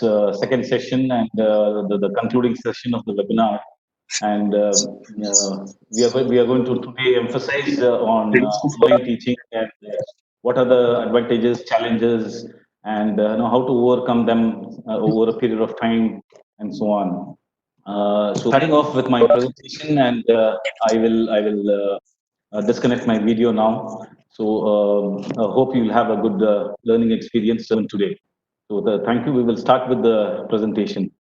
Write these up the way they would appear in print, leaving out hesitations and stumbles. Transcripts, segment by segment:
second session and the concluding session of the webinar. And we are going to today emphasize on online teaching and what are the advantages, challenges, and how to overcome them over a period of time and so on. So starting off with my presentation, and I will disconnect my video now. So I hope you'll have a good learning experience today. So thank you. We will start with the presentation.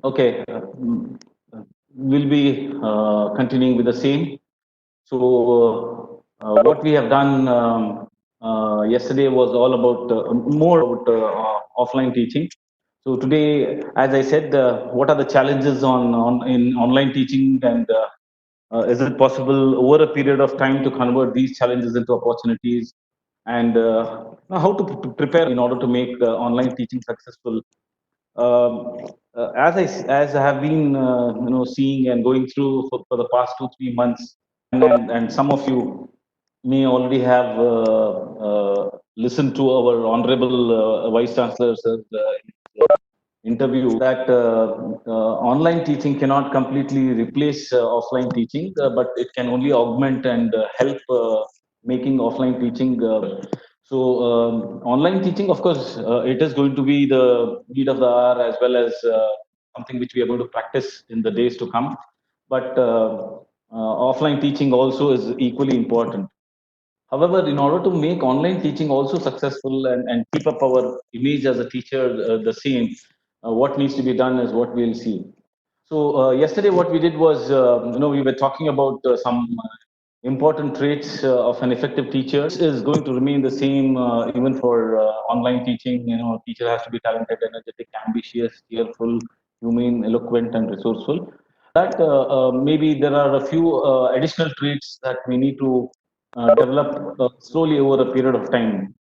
Okay, we'll be continuing with the same. So, what we have done yesterday was all about more about offline teaching. So today, as I said, what are the challenges on in online teaching, and is it possible over a period of time to convert these challenges into opportunities, and how to prepare in order to make online teaching successful? As I have been seeing and going through for the past 2 3 months, and some of you may already have listened to our honorable vice chancellor's interview that online teaching cannot completely replace offline teaching, but it can only augment and help making offline teaching. Online teaching, of course, it is going to be the need of the hour, as well as something which we are going to practice in the days to come. But offline teaching also is equally important. However, in order to make online teaching also successful and keep up our image as a teacher the same, what needs to be done is what we'll see. So yesterday, what we did was, we were talking about some important traits of an effective teacher. This is going to remain the same even for online teaching. A teacher has to be talented, energetic, ambitious, cheerful, humane, eloquent, and resourceful. That maybe there are a few additional traits that we need to develop slowly over a period of time.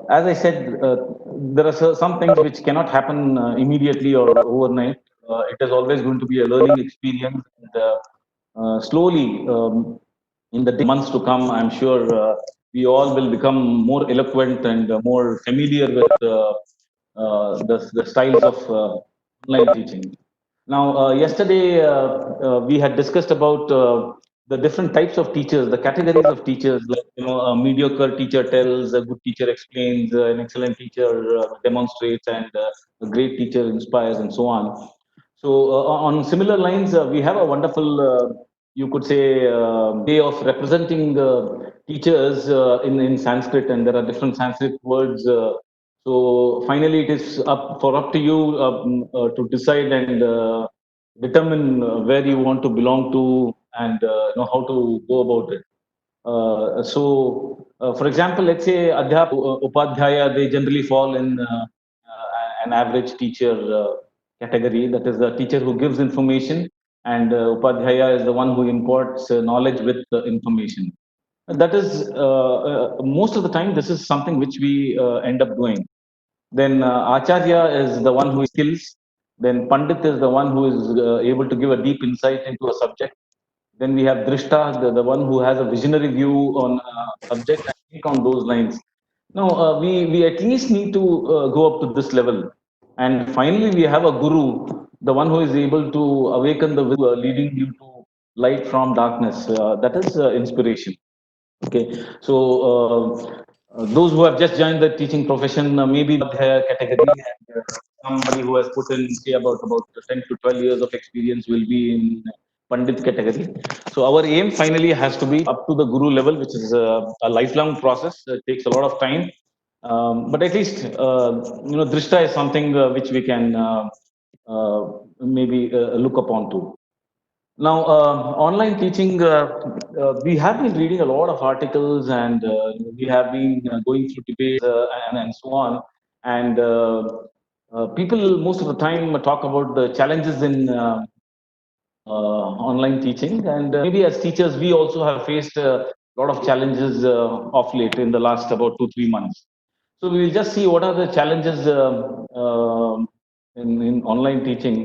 As I said, there are some things which cannot happen immediately or overnight. It is always going to be a learning experience. And, slowly, in the months to come, I'm sure we all will become more eloquent and more familiar with the styles of online teaching. Now, yesterday we had discussed about the different types of teachers, the categories of teachers, like a mediocre teacher tells, a good teacher explains, an excellent teacher demonstrates, and a great teacher inspires, and so on. So, on similar lines, we have a wonderful, you could say, way of representing teachers in Sanskrit, and there are different Sanskrit words. So, finally, it is up to you to decide and determine where you want to belong to, and how to go about it. For example, let's say Upadhyaya, they generally fall in an average teacher category. That is the teacher who gives information, and Upadhyaya is the one who imparts knowledge with the information. That is most of the time. This is something which we end up doing. Then Acharya is the one who skills. Then Pandit is the one who is able to give a deep insight into a subject. Then we have Drishta, the one who has a visionary view on subject and think on those lines. Now, we at least need to go up to this level. And finally, we have a guru, the one who is able to awaken the leading you to light from darkness. That is inspiration. Okay, so those who have just joined the teaching profession, maybe their category, and somebody who has put in say about 10 to 12 years of experience will be in Pandit category. So our aim finally has to be up to the guru level, which is a lifelong process. It takes a lot of time, but at least Drishta is something which we can maybe look upon to. Now, online teaching, we have been reading a lot of articles, and we have been going through debates and so on. And people most of the time talk about the challenges in online teaching, and maybe as teachers we also have faced a lot of challenges of late in the last about 2 3 months. So we will just see what are the challenges in online teaching.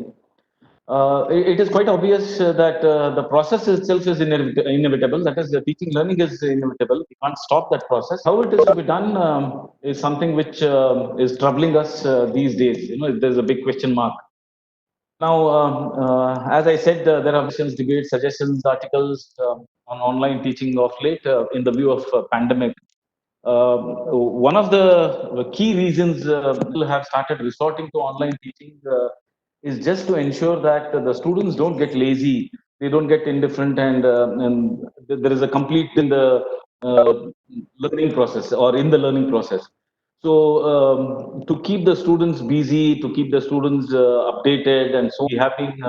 It is quite obvious that the process itself is inevitable. That is, the teaching learning is inevitable. We can't stop that process. How it is to be done is something which is troubling us these days. There's a big question mark. Now, as I said, there are questions, debates, suggestions, articles on online teaching of late in the view of pandemic. One of the key reasons people have started resorting to online teaching is just to ensure that the students don't get lazy, they don't get indifferent, and there is a complete in the uh, learning process or in the learning process. So to keep the students busy, to keep the students updated, and so we have been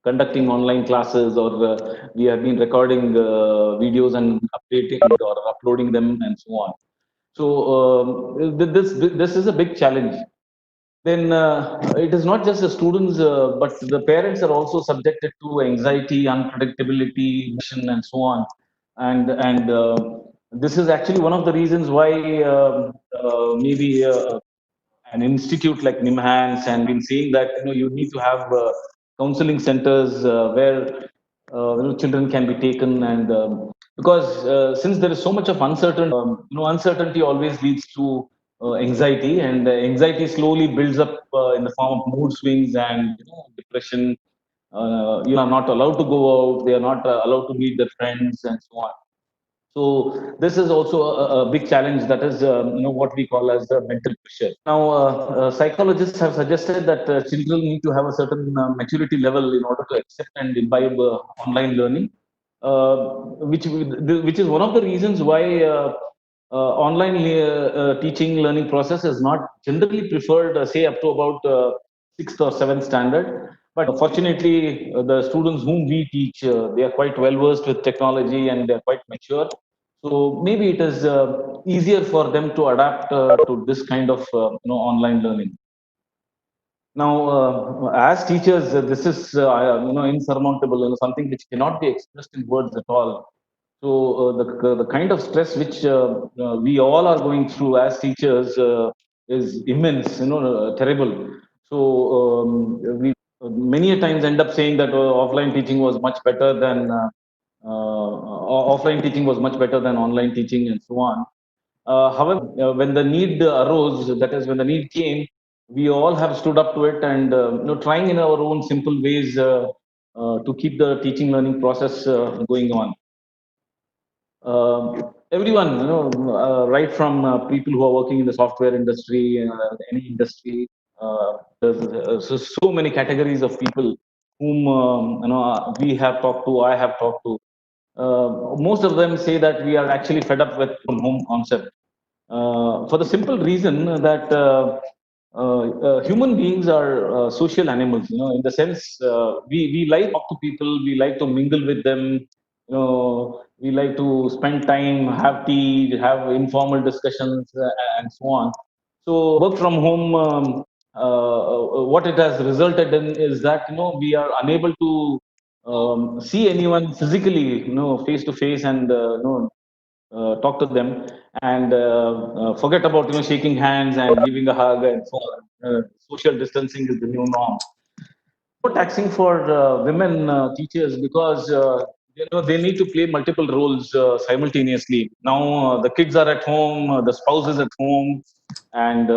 conducting online classes, or we have been recording videos and updating or uploading them and so on. So this is a big challenge. Then it is not just the students, but the parents are also subjected to anxiety, unpredictability, and so on. And this is actually one of the reasons why maybe an institute like Nimhans and been saying that you need to have counseling centers where children can be taken, and because since there is so much of uncertainty, uncertainty always leads to anxiety, and anxiety slowly builds up in the form of mood swings and depression. You are not allowed to go out; they are not allowed to meet their friends and so on. So this is also a big challenge. That is, what we call as the mental pressure. Now, psychologists have suggested that children need to have a certain maturity level in order to accept and imbibe online learning, uh, which is one of the reasons why online teaching learning process is not generally preferred, say up to about sixth or seventh standard. But fortunately, the students whom we teach, they are quite well versed with technology and they are quite mature. So maybe it is easier for them to adapt to this kind of online learning. Now, as teachers, this is insurmountable, something which cannot be expressed in words at all. So the kind of stress which we all are going through as teachers is immense, terrible. So we many a times end up saying that offline teaching was much better than offline teaching was much better than online teaching and so on. However, when the need arose, that is, when the need came, we all have stood up to it, and trying in our own simple ways to keep the teaching learning process going on. Everyone, right from people who are working in the software industry, any industry, there's so many categories of people whom we have talked to, I have talked to. Most of them say that we are actually fed up with from home concept, for the simple reason that human beings are social animals. In the sense, we like to talk to people, we like to mingle with them, we like to spend time, have tea, have informal discussions, and so on. So work from home, what it has resulted in is that we are unable to see anyone physically, face to face, and talk to them, and forget about shaking hands and giving a hug and so on. Social distancing is the new norm. So taxing for women teachers, because they need to play multiple roles simultaneously. Now the kids are at home, the spouse is at home, and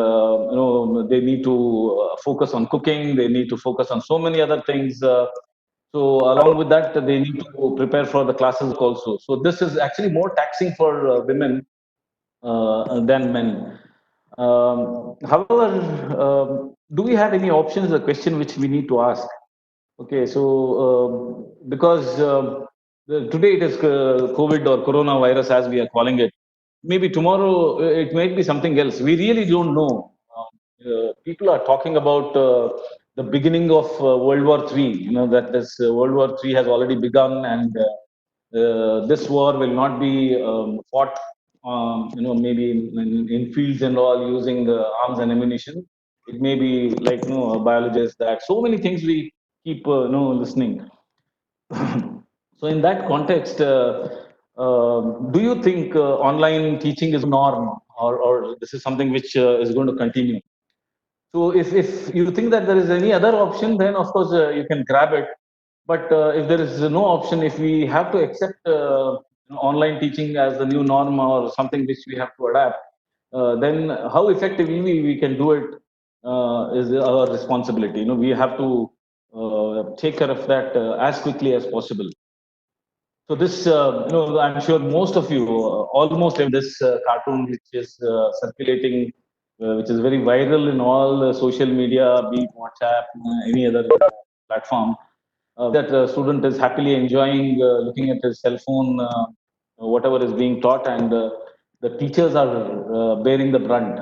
they need to focus on cooking. They need to focus on so many other things. So along with that, they need to prepare for the classes also. So this is actually more taxing for women than men. However, do we have any options? The question which we need to ask. Okay, so because today it is COVID or coronavirus as we are calling it. Maybe tomorrow it might be something else. We really don't know. People are talking about the beginning of World War III. That this World War III has already begun, and this war will not be fought. maybe in fields and all using arms and ammunition. It may be like biologists, that so many things we keep listening. So in that context, do you think online teaching is norm, or this is something which is going to continue? So if you think that there is any other option, then of course you can grab it. But if there is no option, if we have to accept online teaching as the new norm or something which we have to adapt, then how effectively we can do it is our responsibility. We have to take care of that as quickly as possible. So this, I'm sure most of you, almost this cartoon which is circulating, which is very viral in all social media, be it WhatsApp, any other platform, that student is happily enjoying looking at his cell phone, whatever is being taught, and the teachers are bearing the brunt.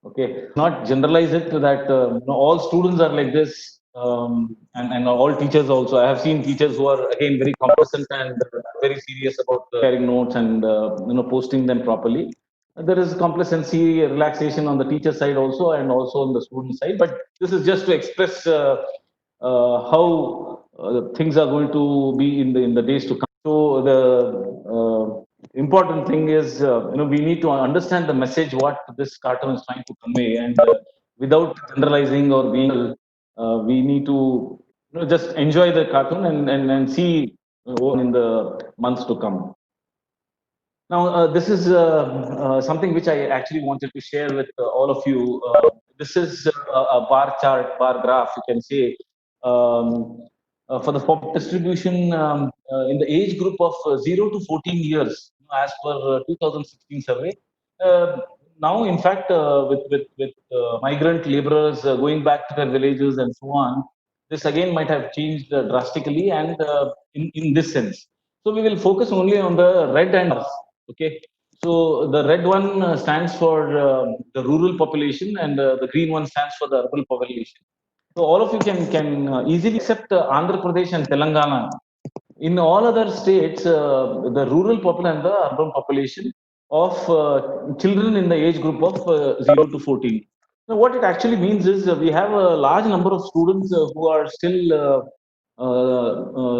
Okay, not generalize it to that all students are like this, and all teachers also. I have seen teachers who are again very competent and very serious about sharing notes and posting them properly. There is complacency, relaxation on the teacher side also, and also on the student side. But this is just to express how things are going to be in the days to come. So the important thing is, we need to understand the message what this cartoon is trying to convey, and without generalizing or being, we need to just enjoy the cartoon and see in the months to come. Now, this is something which I actually wanted to share with all of you. This is a bar chart, bar graph, you can say, for the distribution in the age group of 0 to 14 years, as per 2016 survey. Uh, Now, in fact, with migrant laborers going back to their villages and so on, this again might have changed drastically, and in this sense. So we will focus only on the red and okay. So the red one stands for the rural population, and the green one stands for the urban population. So all of you can easily accept Andhra Pradesh and Telangana. In all other states, the rural population and the urban population of children in the age group of 0 to 14. Now, what it actually means is we have a large number of students who are still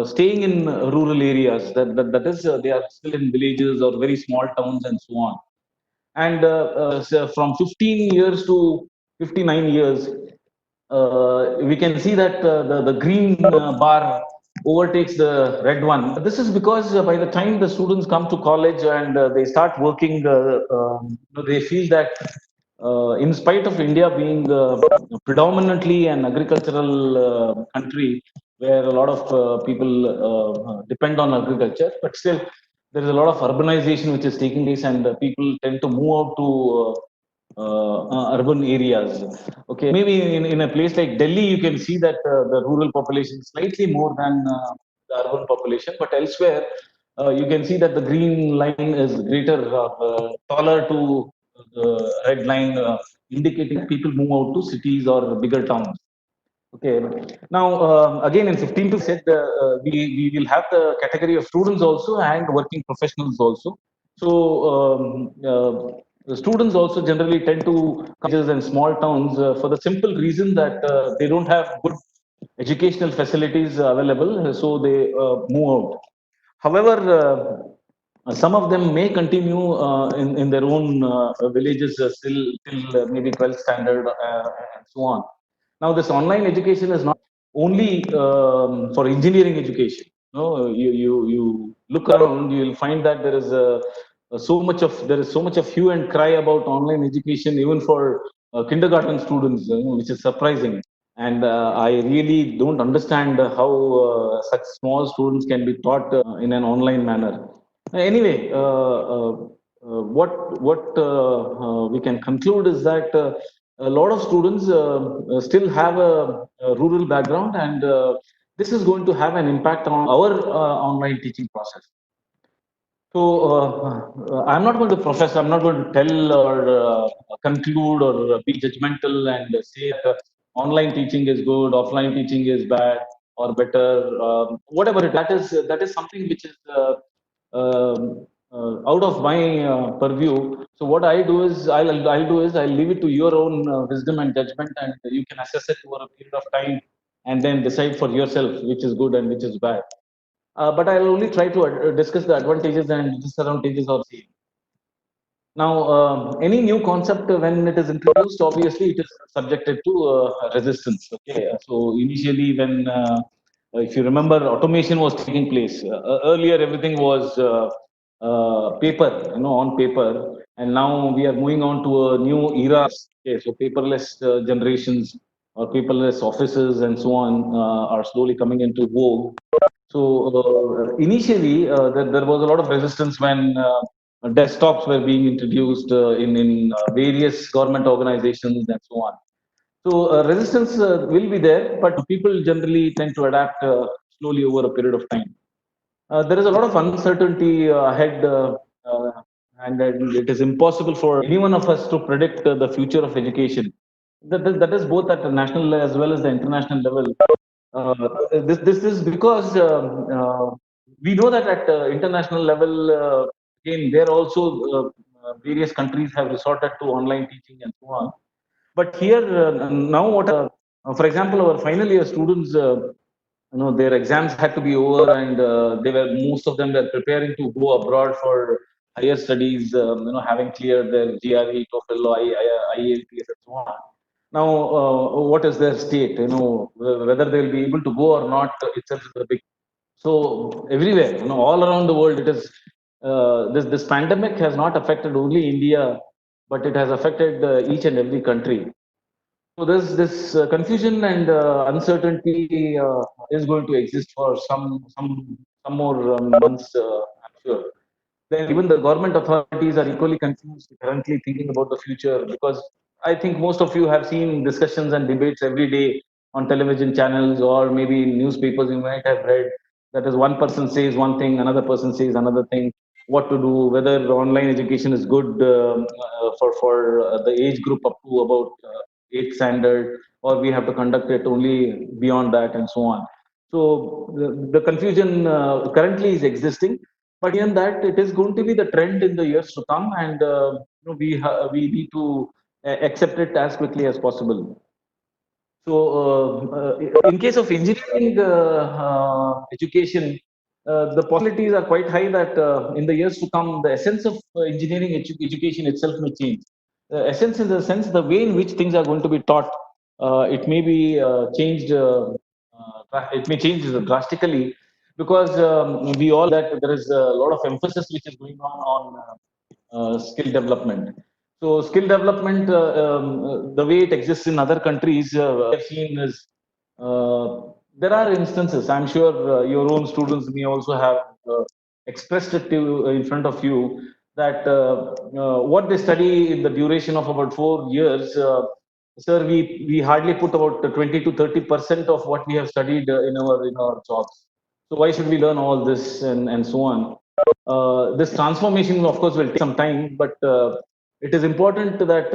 staying in rural areas. That is, they are still in villages or very small towns and so on. And so from 15 years to 59 years, we can see that the green bar overtakes the red one. This is because by the time the students come to college and they start working, they feel that in spite of India being predominantly an agricultural country where a lot of people depend on agriculture, but still there is a lot of urbanization which is taking place, and people tend to move out to urban areas. Okay, maybe in a place like Delhi, you can see that the rural population is slightly more than the urban population, but elsewhere, you can see that the green line is greater, taller to the red line, indicating people move out to cities or bigger towns. Okay. Now, again, in 15 to said, we will have the category of students also and working professionals also. So, the students also generally tend to colleges and small towns for the simple reason that they don't have good educational facilities available, so they move out. However, some of them may continue in their own villages still till maybe 12th standard and so on. Now, this online education is not only for engineering education. No, you look around, you will find that there is so much of hue and cry about online education, even for kindergarten students, which is surprising. And I really don't understand how such small students can be taught in an online manner. Anyway, what we can conclude is that a lot of students still have a rural background, and this is going to have an impact on our online teaching process. So I'm not going to profess, I'm not going to tell or conclude or be judgmental and say that online teaching is good, offline teaching is bad or better, whatever. That is something which is out of my purview. So what I do is I'll leave it to your own wisdom and judgment, and you can assess it over a period of time, and then decide for yourself which is good and which is bad. But I'll only try to discuss the advantages and disadvantages of same. Now, any new concept when it is introduced, obviously it is subjected to resistance. Okay, so initially when if you remember, automation was taking place. Earlier, everything was paper, on paper, and now we are moving on to a new era. Okay, so paperless generations or paperless offices and so on are slowly coming into vogue. So initially, there was a lot of resistance when desktops were being introduced in various government organizations and so on. So resistance will be there, but people generally tend to adapt slowly over a period of time. There is a lot of uncertainty ahead, uh, and it is impossible for any one of us to predict the future of education. That is both at the national as well as the international level. Uh, this is because we know that at international level, again, there also various countries have resorted to online teaching and so on. But here now, for example, our final year students, their exams had to be over, and most of them were preparing to go abroad for higher studies. Having cleared their GRE, TOEFL, IELTS, and so on. Now, what is their state? Whether they'll be able to go or not itself is a big. So everywhere, all around the world, it is this pandemic has not affected only India, but it has affected each and every country. So there's this confusion and uncertainty is going to exist for some more months, I'm sure. Then even the government authorities are equally confused currently thinking about the future, because I think most of you have seen discussions and debates every day on television channels or maybe in newspapers. You might have read that is one person says one thing, another person says another thing. What to do? Whether online education is good for the age group up to about eighth standard, or we have to conduct it only beyond that, and so on. So the confusion currently is existing, but in that it is going to be the trend in the years to come, and we need to accept it as quickly as possible. So, in case of engineering education, the possibilities are quite high that in the years to come, the essence of engineering education itself may change. Essence in the sense, the way in which things are going to be taught, it may be changed. It may change drastically, because we all that there is a lot of emphasis which is going on skill development. So skill development, the way it exists in other countries, I've seen is there are instances. I'm sure your own students may also have expressed it to in front of you that what they study in the duration of about 4 years. Sir, we hardly put about 20 to 30% of what we have studied in our jobs. So why should we learn all this and so on? This transformation, of course, will take some time, but it is important that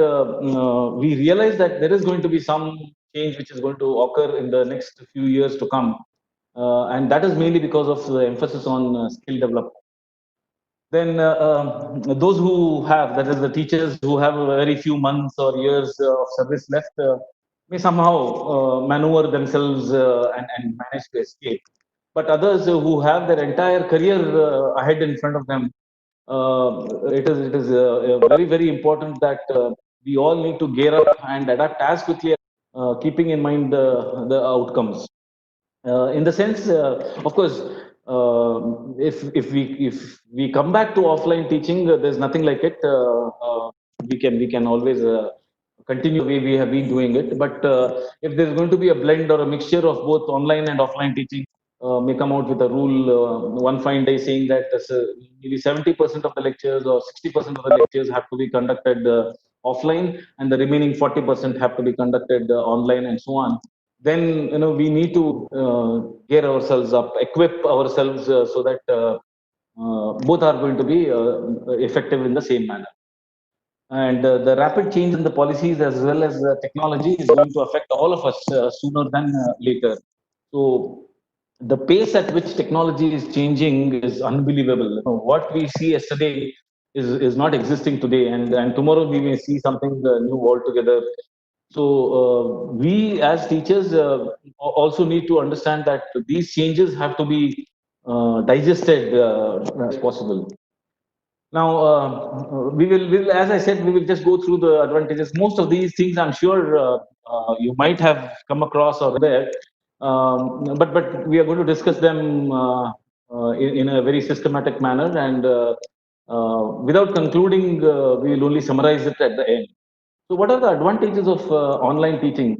we realize that there is going to be some change which is going to occur in the next few years to come, and that is mainly because of the emphasis on skill development. Then those who have, that is the teachers who have a very few months or years of service left, may somehow maneuver themselves and manage to escape. But others who have their entire career ahead in front of them, it is very important that we all need to gear up and adapt as quickly, keeping in mind the outcomes. In the sense, of course, if we come back to offline teaching, there's nothing like it. We can always continue the way we have been doing it. But if there's going to be a blend or a mixture of both online and offline teaching, may come out with a rule one fine day saying that maybe 70% of the lectures or 60% of the lectures have to be conducted offline, and the remaining 40% have to be conducted online, and so on. Then we need to gear ourselves up, equip ourselves so that both are going to be effective in the same manner. And the rapid change in the policies as well as the technology is going to affect all of us sooner than later. So the pace at which technology is changing is unbelievable. What we see yesterday is not existing today, and tomorrow we may see something new altogether. So we as teachers also need to understand that these changes have to be digested as possible. Now, we will, as I said, we will just go through the advantages. Most of these things, I'm sure, you might have come across or there, but we are going to discuss them in a very systematic manner, and without concluding, we will only summarize it at the end. So, what are the advantages of online teaching?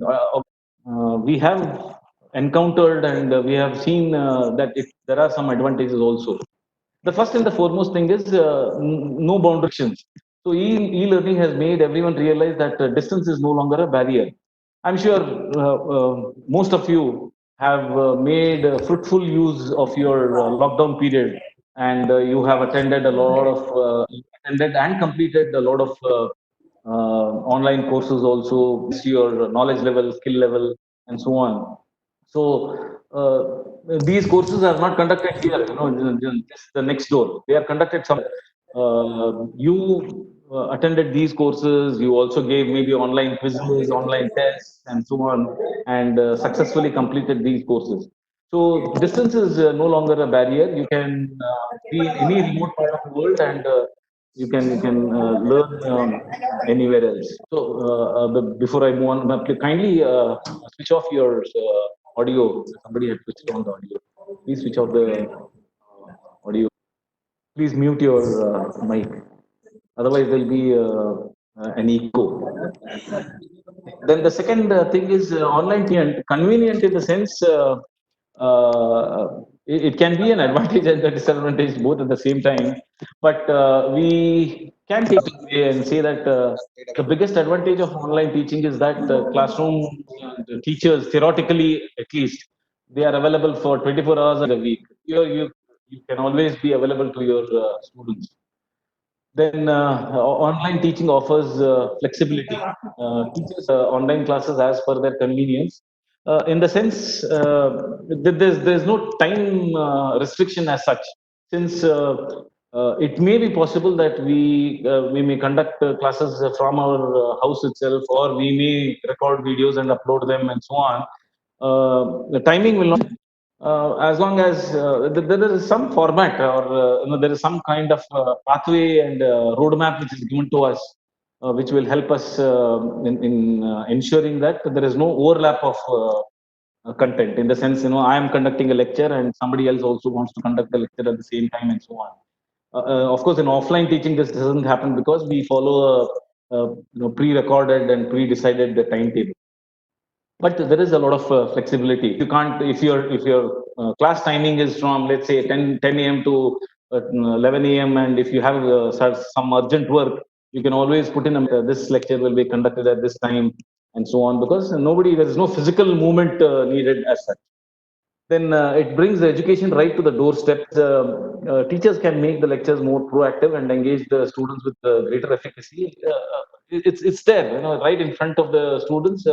We have encountered and we have seen that there are some advantages also. The first and the foremost thing is no boundaries. So e-learning has made everyone realize that distance is no longer a barrier. I'm sure most of you have made fruitful use of your lockdown period, and you have attended and completed a lot of online courses also, your knowledge level, skill level, and so on. So these courses are not conducted here, just the next door. They are conducted somewhere. You attended these courses. You also gave maybe online quizzes, online tests, and so on, and successfully completed these courses. So distance is no longer a barrier. You can be in any remote part of the world, and you can learn anywhere else. So before I move on, kindly switch off your audio. Somebody had switched on the audio. Please switch off the audio. Please mute your mic. Otherwise, there'll be an echo. Then the second thing is online convenient in the sense it can be an advantage and a disadvantage both at the same time. But we can take it away and say that the biggest advantage of online teaching is that classroom teachers, theoretically at least, they are available for 24 hours a week. You can always be available to your students. Then online teaching offers flexibility. Teachers online classes as per their convenience. In the sense that there's no time restriction as such. Since it may be possible that we may conduct classes from our house itself, or we may record videos and upload them and so on. The timing will not as long as there is some format, or there is some kind of pathway and roadmap which is given to us, which will help us in ensuring that there is no overlap of content. In the sense, I am conducting a lecture and somebody else also wants to conduct a lecture at the same time and so on. Of course, in offline teaching, this doesn't happen because we follow pre-recorded and pre-decided timetable. But there is a lot of flexibility. You can't, if your class timing is from, let's say, 10 a.m. to 11 a.m., and if you have some urgent work, you can always put in this lecture will be conducted at this time and so on, because there is no physical movement needed as such. Then it brings the education right to the doorstep. Teachers can make the lectures more proactive and engage the students with greater efficacy. It's there, right in front of the students.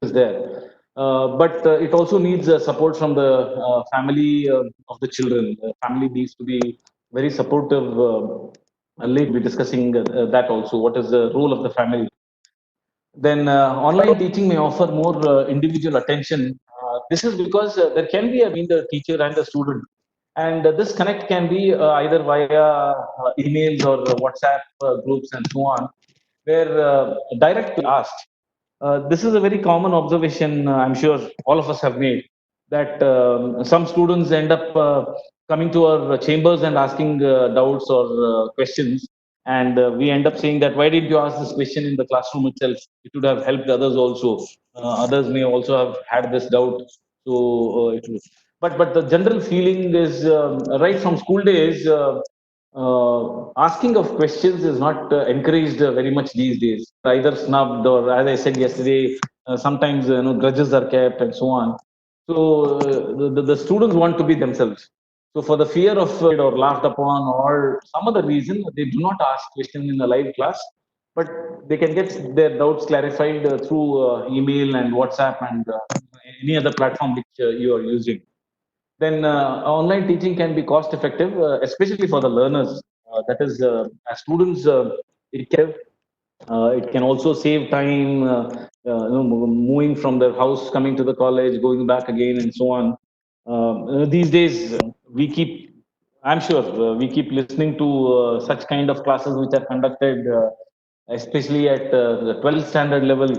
Is there, but it also needs support from the family of the children. The family needs to be very supportive. Late be discussing that also. What is the role of the family? Then online teaching may offer more individual attention. This is because there can be between the teacher and the student, and this connect can be either via emails or WhatsApp groups and so on, where directly asked. This is a very common observation. I'm sure all of us have made that some students end up coming to our chambers and asking doubts or questions, and we end up saying that, why did you ask this question in the classroom itself? It would have helped others also. Others may also have had this doubt. So but the general feeling is right from school days. Asking of questions is not encouraged very much these days. Either snubbed, or, as I said yesterday, sometimes grudges are kept and so on. So the students want to be themselves. So for the fear of or laughed upon or some other reason, they do not ask questions in the live class, but they can get their doubts clarified through email and WhatsApp and any other platform which you are using. Then online teaching can be cost effective, especially for the learners. That is, as students, it can also save time, moving from their house, coming to the college, going back again, and so on. These days, we keep, I'm sure, we keep listening to such kind of classes which are conducted, especially at the 12th standard level,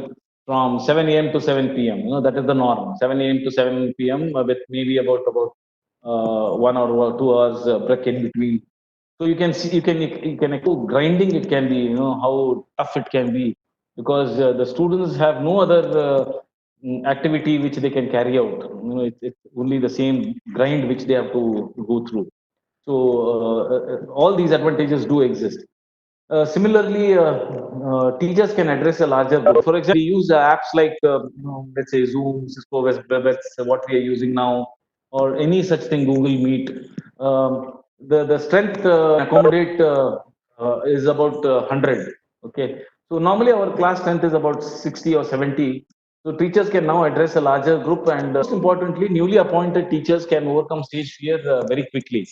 from 7 a.m. to 7 p.m. That is the norm. 7 a.m. to 7 p.m. With maybe about 1 or 2 hours break in between. So you can see, you can how grinding it can be, how tough it can be, because the students have no other activity which they can carry out. It's only the same grind which they have to go through. So all these advantages do exist. Similarly, teachers can address a larger group. For example, we use apps like, let's say, Zoom, Cisco, WebEx, what we are using now, or any such thing, Google Meet. The strength accommodate is about 100. Okay, so normally our class strength is about 60 or 70. So teachers can now address a larger group, and most importantly, newly appointed teachers can overcome stage fear very quickly.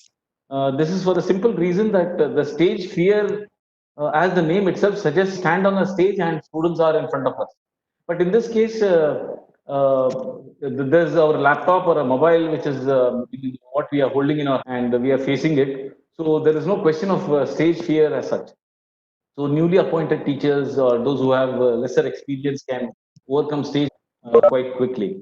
This is for the simple reason that the stage fear, as the name itself suggests, stand on a stage and students are in front of us. But in this case, uh, there's our laptop or a mobile, which is what we are holding in our hand, and we are facing it. So there is no question of stage fear as such. So newly appointed teachers or those who have lesser experience can overcome stage quite quickly.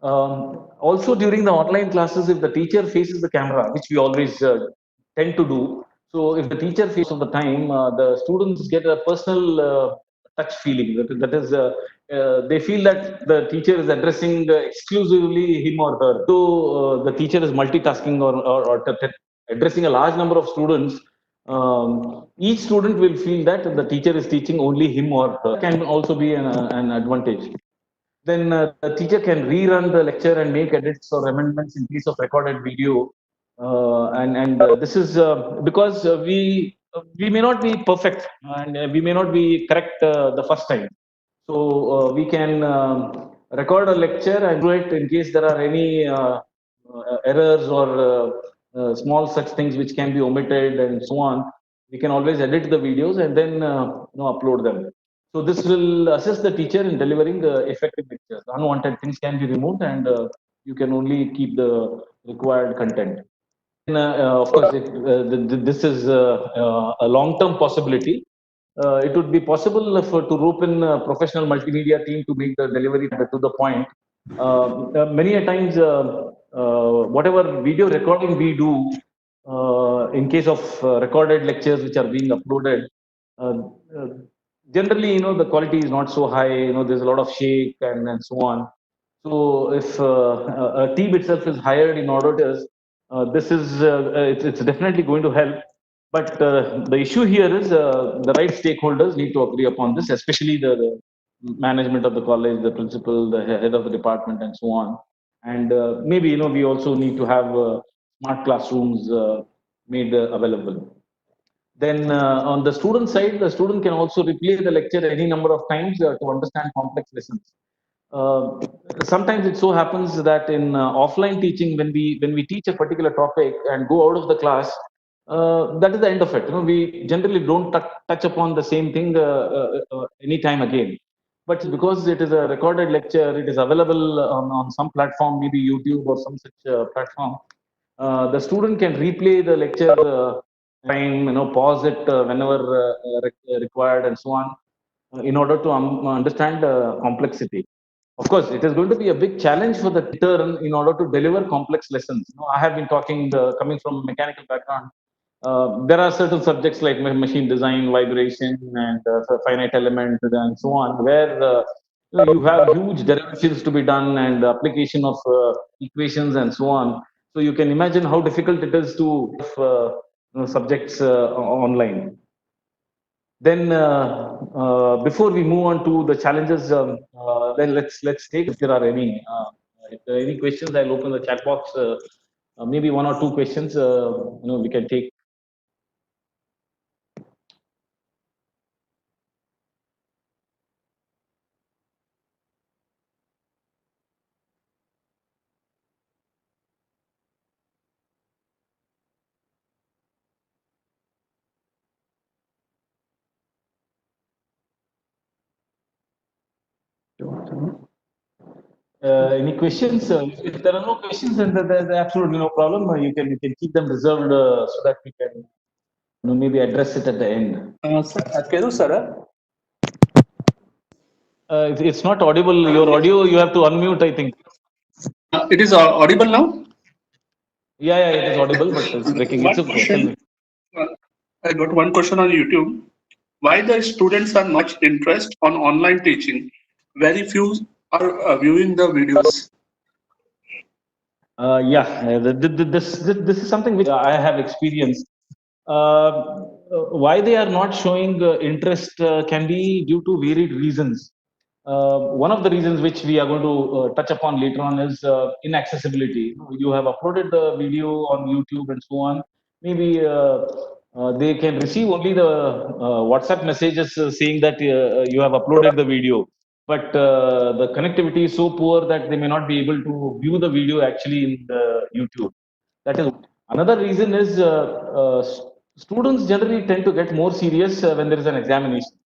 Also, during the online classes, if the teacher faces the camera, which we always tend to do, so if the teacher faces of the time, the students get a personal touch feeling. That is, they feel that the teacher is addressing exclusively him or her. So the teacher is multitasking or addressing a large number of students. Each student will feel that the teacher is teaching only him or her. Can also be an advantage. Then the teacher can rerun the lecture and make edits or amendments in case of recorded video. And this is because we may not be perfect, and we may not be correct the first time. So we can record a lecture and do it in case there are any errors or small such things which can be omitted and so on. We can always edit the videos and then upload them. So this will assist the teacher in delivering effective lectures. Unwanted things can be removed, and you can only keep the required content. Of course, this is a long-term possibility. It would be possible to rope in a professional multimedia team to make the delivery to the point. Many a times, whatever video recording we do, in case of recorded lectures which are being uploaded, uh, uh, generally, the quality is not so high. There's a lot of shake and so on. So if a team itself is hired in order to, this is it's definitely going to help. But the issue here is the right stakeholders need to agree upon this, especially the management of the college, the principal, the head of the department, and so on. And maybe we also need to have smart classrooms made available. Then on the student side, the student can also replay the lecture any number of times to understand complex lessons. Uh, Sometimes it so happens that in offline teaching, when we teach a particular topic and go out of the class, that is the end of it. We generally don't touch upon the same thing anytime again. But because it is a recorded lecture, it is available on some platform, maybe YouTube or some such platform. The student can replay the lecture time, pause it whenever required, and so on, in order to understand complexity. Of course, it is going to be a big challenge for the teacher in order to deliver complex lessons. I have been talking, coming from a mechanical background. There are certain subjects like machine design, vibration, and finite element, and so on, where you have huge derivations to be done and application of equations and so on. So you can imagine how difficult it is to subjects online. Then, before we move on to the challenges, then let's take if there are any. If there are any questions, I'll open the chat box. Maybe one or two questions. We can take. Any questions? If there are no questions, then there's absolutely no problem. You can keep them reserved so that we can maybe address it at the end. Kerur sir, It's not audible. Your audio, you have to unmute, I think. it is audible now. Yeah, it is audible, but it's breaking. It's One okay. Tell me. question. I got one question on YouTube. Why the students are not interest on online teaching? Very few are viewing the videos. This is something which I have experienced. Why they are not showing interest can be due to varied reasons. One of the reasons which we are going to touch upon later on is inaccessibility. You have uploaded the video on YouTube and so on. Maybe they can receive only the WhatsApp messages saying that you have uploaded the video, but the connectivity is so poor that they may not be able to view the video actually in the YouTube. That is another reason is students generally tend to get more serious when there is an examination.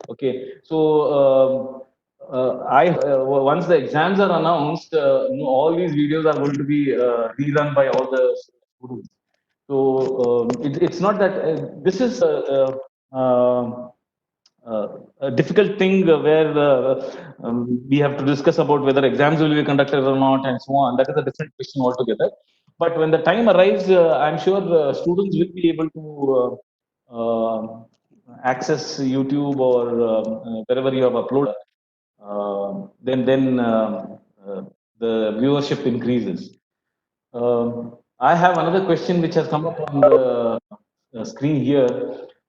Okay, so I once the exams are announced, all these videos are going to be rerun by all the students. So it's not that this is a difficult thing where we have to discuss about whether exams will be conducted or not and so on. That is a different question altogether. But when the time arrives, I'm sure students will be able to access YouTube or wherever you have uploaded. Then the viewership increases. I have another question which has come up on the screen here.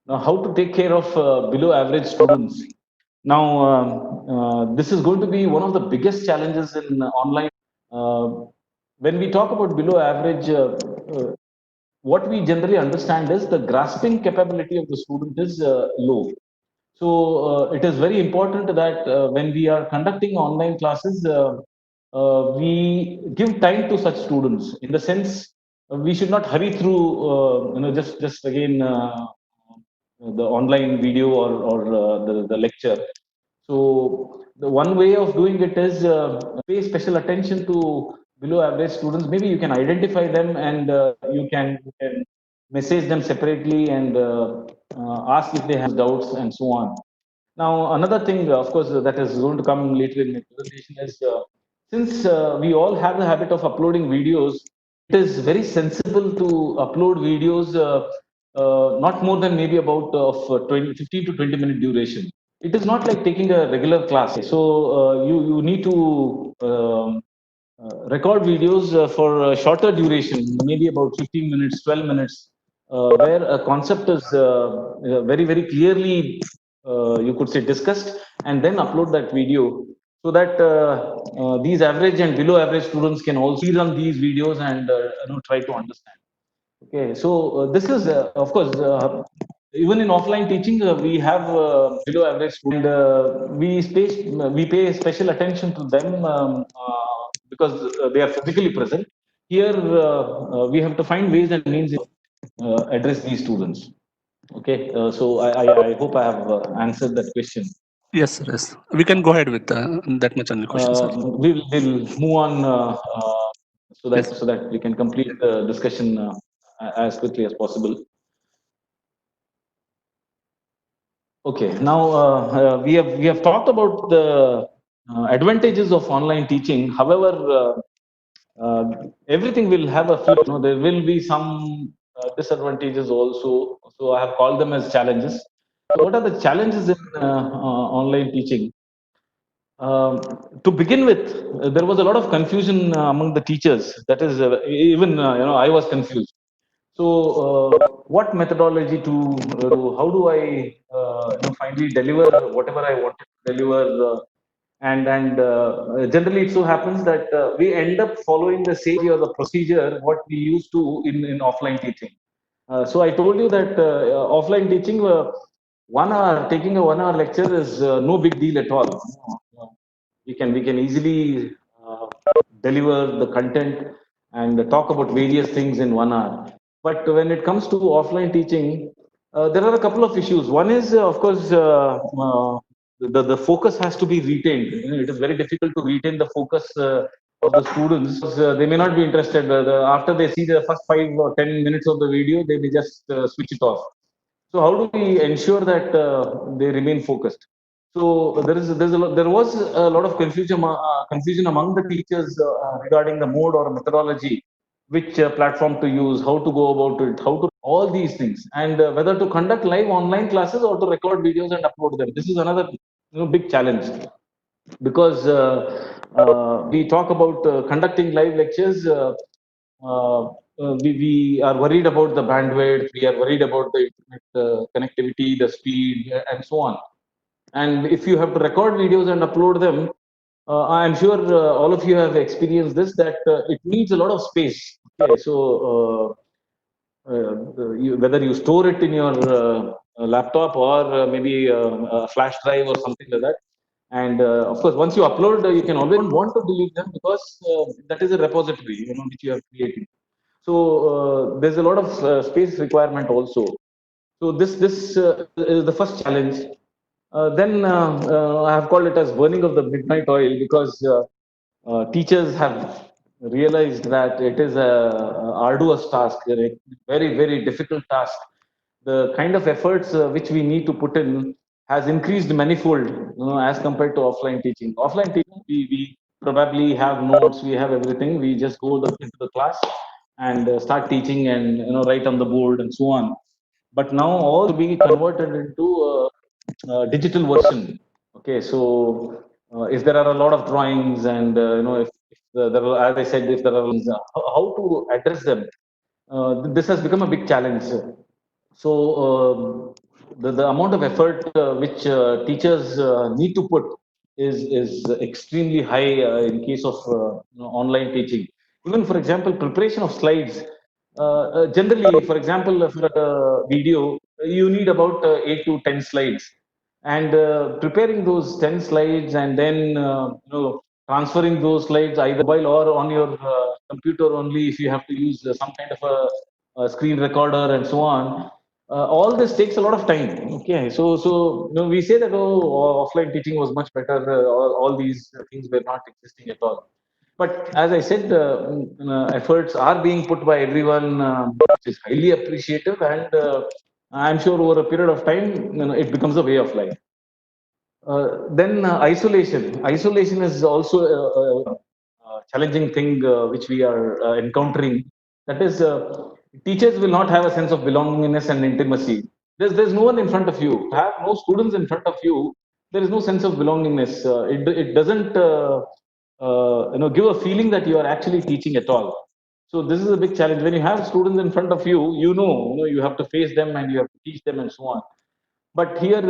Now, how to take care of below average students? Now, this is going to be one of the biggest challenges in online. When we talk about below average, what we generally understand is the grasping capability of the student is low. So it is very important that when we are conducting online classes, we give time to such students. In the sense, we should not hurry through, just again the online video or the lecture. So the one way of doing it is pay special attention to below average students. Maybe you can identify them and you can message them separately and ask if they have doubts and so on. Now, another thing, of course, that is going to come later in my presentation is since we all have the habit of uploading videos, it is very sensible to upload videos not more than maybe about of 20, 15 to 20-minute duration. It is not like taking a regular class. So you need to record videos for a shorter duration, maybe about 15 minutes, 12 minutes, where a concept is very clearly, you could say, discussed, and then upload that video so that these average and below average students can also run these videos and try to understand. Okay, so this is, of course, even in offline teaching, we have below average students, and we pay special attention to them because they are physically present. Here, we have to find ways and means address these students. Okay, so I hope I have answered that question. Yes, sir. Yes, we can go ahead with that much only question, sir. We'll move on Yes. so that we can complete the discussion as quickly as possible. Okay, now we have talked about the advantages of online teaching. However, everything will have a flip. There will be some disadvantages also. So I have called them as challenges. So what are the challenges in online teaching? To begin with, there was a lot of confusion among the teachers. That is, even I was confused. So, what methodology to how do I finally deliver whatever I wanted to deliver? And generally, it so happens that we end up following the same or the procedure what we used to in offline teaching. So I told you that offline teaching, 1 hour taking a 1 hour lecture is no big deal at all. We can easily deliver the content and talk about various things in 1 hour. But when it comes to offline teaching, there are a couple of issues. One is, of course, the focus has to be retained. It is very difficult to retain the focus of the students. They may not be interested. After they see the first 5 or 10 minutes of the video, they may just switch it off. So how do we ensure that they remain focused? So there was a lot of confusion among the teachers regarding the mode or methodology, which platform to use, how to go about it, how to all these things, and whether to conduct live online classes or to record videos and upload them. This is another big challenge, because we talk about conducting live lectures. We are worried about the bandwidth, we are worried about the internet connectivity, the speed, and so on. And if you have to record videos and upload them, I'm sure all of you have experienced this, that it needs a lot of space. Okay, so whether you store it in your laptop or maybe a flash drive or something like that. And of course, once you upload, you can always want to delete them, because that is a repository, which you have created. So there's a lot of space requirement also. So this is the first challenge. Then I have called it as burning of the midnight oil, because teachers have realized that it is a arduous task, a very, very difficult task. The kind of efforts which we need to put in has increased manifold, as compared to offline teaching. Offline teaching, we probably have notes, we have everything. We just go into the class and start teaching, and write on the board and so on. But now all to be converted into digital version. Okay, so if there are a lot of drawings, and if there are, as I said, if there are how to address them, this has become a big challenge. So the amount of effort which teachers need to put is extremely high in case of online teaching. Even for example, preparation of slides. Generally, for example, for a video, you need about 8 to 10 slides, and preparing those 10 slides, and then transferring those slides either mobile or on your computer only, if you have to use some kind of a screen recorder and so on. All this takes a lot of time. Okay, so we say that, offline teaching was much better. All these things were not existing at all. But as I said, efforts are being put by everyone, which is highly appreciative, and I'm sure over a period of time, it becomes a way of life. Then isolation. Isolation is also a challenging thing which we are encountering. That is, teachers will not have a sense of belongingness and intimacy. There's no one in front of you. Have no students in front of you. There is no sense of belongingness. It doesn't give a feeling that you are actually teaching at all. So this is a big challenge. When you have students in front of you, you have to face them and you have to teach them and so on. But here,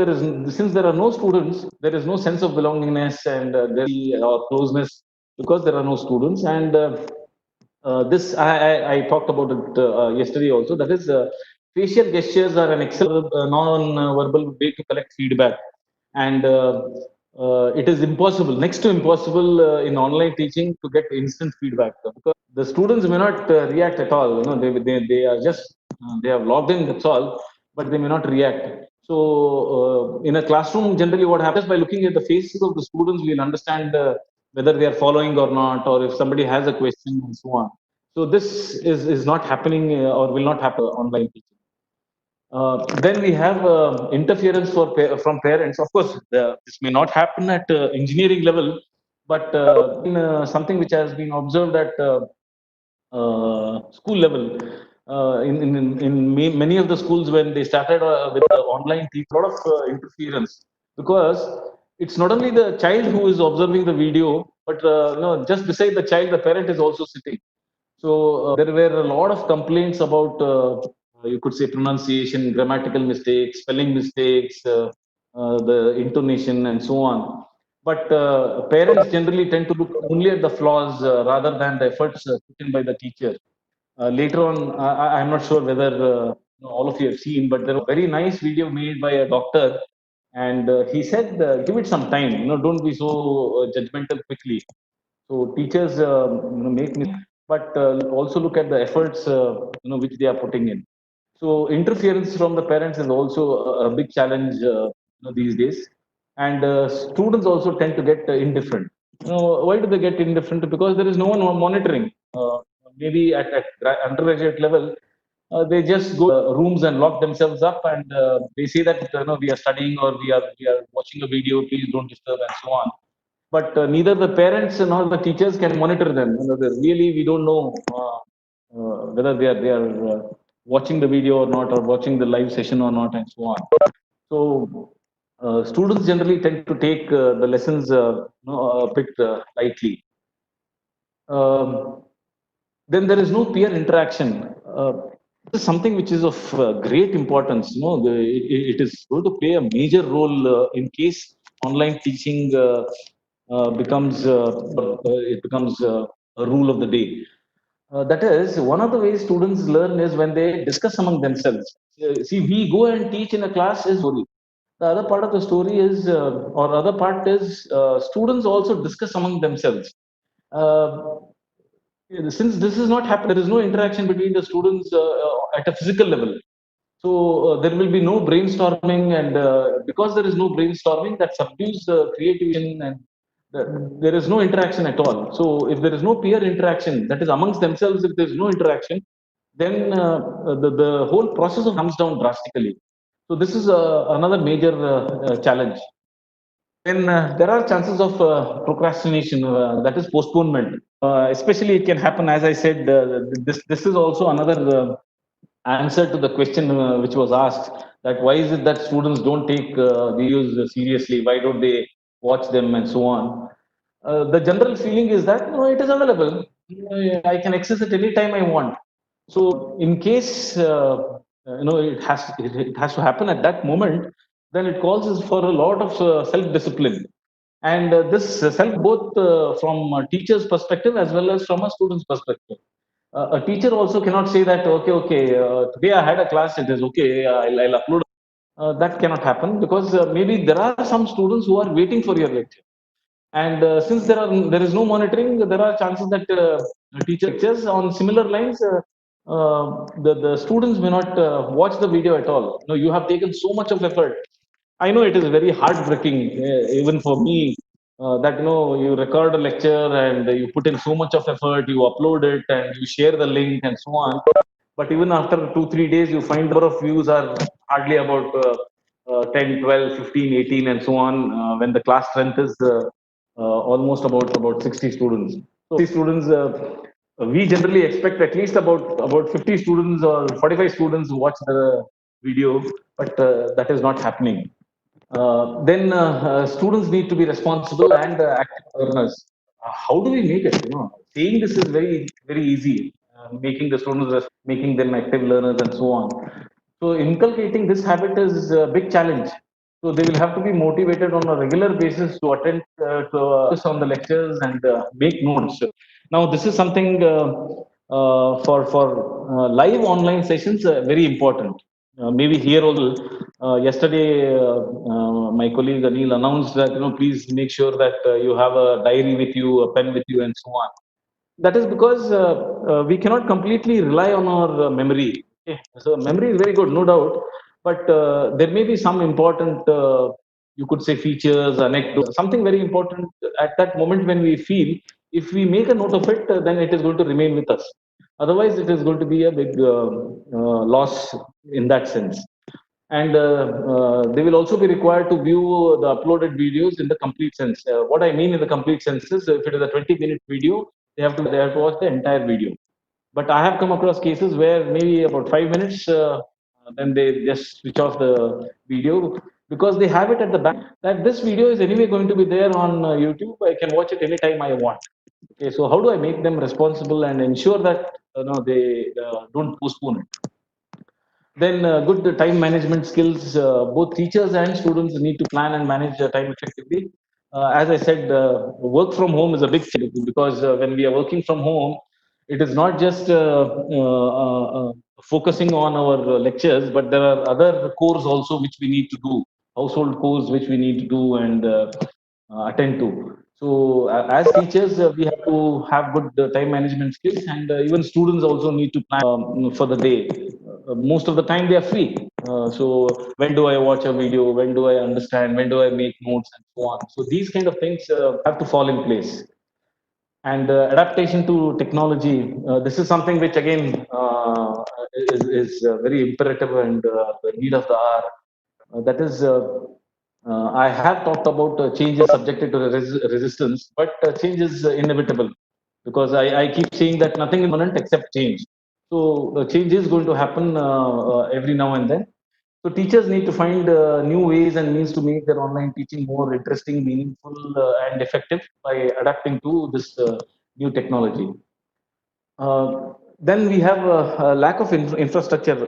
since there are no students, there is no sense of belongingness, and there is closeness, because there are no students. And this I talked about it yesterday also. That is, facial gestures are an excellent non-verbal way to collect feedback, and it is impossible, next to impossible, in online teaching to get instant feedback, because the students may not react at all. They are just they have logged in. That's all, but they may not react. So in a classroom, generally what happens, by looking at the faces of the students, we'll understand whether they are following or not, or if somebody has a question and so on. So this is not happening or will not happen online teaching. Then we have interference from parents. Of course, this may not happen at engineering level, but in something which has been observed at school level. In many of the schools, when they started with online teaching, a lot of interference, because it's not only the child who is observing the video, but just beside the child, the parent is also sitting. So there were a lot of complaints about, you could say, pronunciation, grammatical mistakes, spelling mistakes, the intonation, and so on. But parents generally tend to look only at the flaws rather than the efforts put in by the teacher. Later on, I'm not sure whether all of you have seen, but there was a very nice video made by a doctor, and he said, "Give it some time. Don't be so judgmental quickly." So teachers make mistakes, but also look at the efforts which they are putting in. So interference from the parents is also a big challenge these days. and students also tend to get indifferent. Why do they get indifferent? Because there is no one monitoring. Maybe at undergraduate level, they just go rooms and lock themselves up, and they say that we are studying, or we are watching a video. Please don't disturb, and so on. But neither the parents nor the teachers can monitor them. Really, we don't know whether they are watching the video or not, or watching the live session or not, and so on. So students generally tend to take the lessons a bit lightly. Um, then there is no peer interaction. This is something which is of great importance. It is going to play a major role in case online teaching becomes a rule of the day. That is, one of the ways students learn is when they discuss among themselves. See, we go and teach in a class is story. The other part of the story is, or other part is, students also discuss among themselves. Uh, since this is not happening, there is no interaction between the students at a physical level. So there will be no brainstorming, and because there is no brainstorming, that subdues the creativity, and there is no interaction at all. So if there is no peer interaction, that is amongst themselves, if there is no interaction, then the whole process of comes down drastically. So this is another major challenge. Then there are chances of procrastination, that is postponement. Especially, it can happen, as I said. This is also another answer to the question which was asked, that why is it that students don't take videos seriously? Why don't they watch them, and so on? The general feeling is that it is available. I can access it anytime I want. So, in case it has to happen at that moment, then it calls for a lot of self-discipline, and this self, both from a teacher's perspective as well as from a student's perspective. A teacher also cannot say that, okay, today I had a class, it is okay, I'll upload. That cannot happen, because maybe there are some students who are waiting for your lecture, and since there is no monitoring, there are chances that teacher lectures on similar lines, the students may not watch the video at all. You have taken so much of effort. I know it is very heartbreaking, even for me, that you record a lecture and you put in so much of effort, you upload it and you share the link and so on. But even after 2 3 days, you find the number of views are hardly about 10, 12, 15, 18, and so on, when the class strength is almost about 60 students. So 60 students, we generally expect at least about 50 students or 45 students who watch the video, but that is not happening. Then students need to be responsible and active learners. How do we make it? Saying this is very very easy. Making the students, making them active learners, and so on. So inculcating this habit is a big challenge. So they will have to be motivated on a regular basis to attend, to focus on the lectures and make notes. Now this is something for live online sessions, very important. Maybe here also, yesterday, my colleague Anil announced that please make sure that you have a diary with you, a pen with you, and so on. That is because we cannot completely rely on our memory. Okay? So memory is very good, no doubt, but there may be some important, you could say, features, anecdotes, something very important at that moment when we feel. If we make a note of it, then it is going to remain with us. Otherwise, it is going to be a big loss in that sense. And they will also be required to view the uploaded videos in the complete sense. What I mean in the complete sense is, if it is a 20-minute video, they have to watch the entire video. But I have come across cases where maybe about 5 minutes, then they just switch off the video, because they have it at the back that this video is anyway going to be there on YouTube. I can watch it anytime I want. Okay, so how do I make them responsible and ensure that they don't postpone it? Then good time management skills. Both teachers and students need to plan and manage their time effectively. As I said, work from home is a big thing, because when we are working from home, it is not just focusing on our lectures, but there are other cores also which we need to do, household chores which we need to do and attend to. So, as teachers, we have to have good time management skills, and even students also need to plan for the day. Most of the time, they are free. So when do I watch a video? When do I understand? When do I make notes and so on? So these kind of things have to fall in place. And adaptation to technology. This is something which again is very imperative and the need of the hour. That is, I have talked about change is subjected to resistance, but change is inevitable because I keep saying that nothing is permanent except change. So change is going to happen every now and then. So teachers need to find new ways and means to make their online teaching more interesting, meaningful, and effective by adapting to this new technology. Then we have a lack of infrastructure.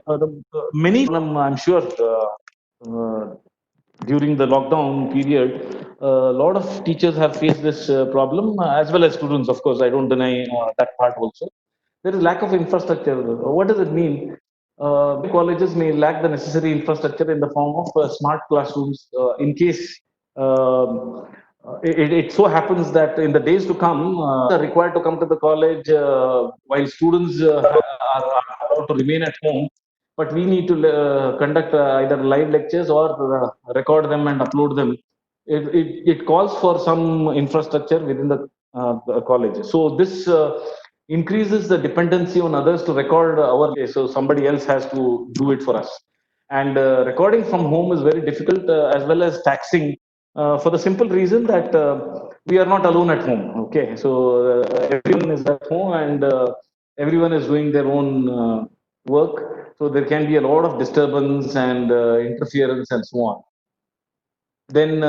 Many, I'm sure, during the lockdown period, a lot of teachers have faced this problem, as well as students. Of course, I don't deny that part also. There is lack of infrastructure. What does it mean? Colleges may lack the necessary infrastructure in the form of smart classrooms. In case it so happens that in the days to come, are required to come to the college while students are allowed to remain at home. But we need to conduct either live lectures or record them and upload them. It calls for some infrastructure within the college. So this increases the dependency on others to record our. So somebody else has to do it for us. And recording from home is very difficult as well as taxing for the simple reason that we are not alone at home. Okay, so everyone is at home and everyone is doing their own work. So there can be a lot of disturbance and interference and so on. Then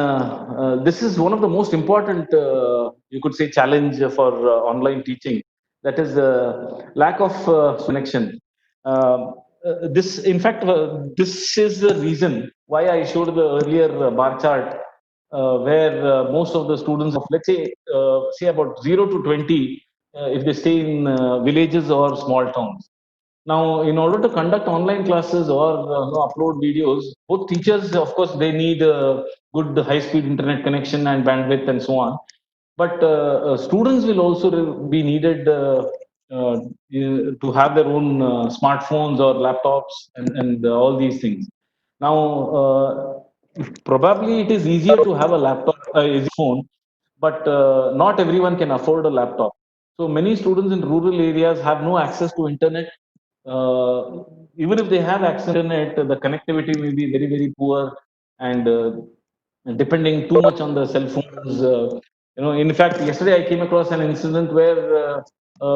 this is one of the most important, you could say, challenge for online teaching. That is the lack of connection. This, in fact, this is the reason why I showed the earlier bar chart, where most of the students of, let's say about 0 to 20, if they stay in villages or small towns. Now, in order to conduct online classes or upload videos, both teachers, of course, they need good high-speed internet connection and bandwidth and so on. But students will also be needed to have their own smartphones or laptops and all these things. Now, probably it is easier to have a laptop, phone, but not everyone can afford a laptop. So many students in rural areas have no access to internet. Even if they have access to internet, the connectivity may be very, very poor and depending too much on the cell phones. In fact, yesterday I came across an incident where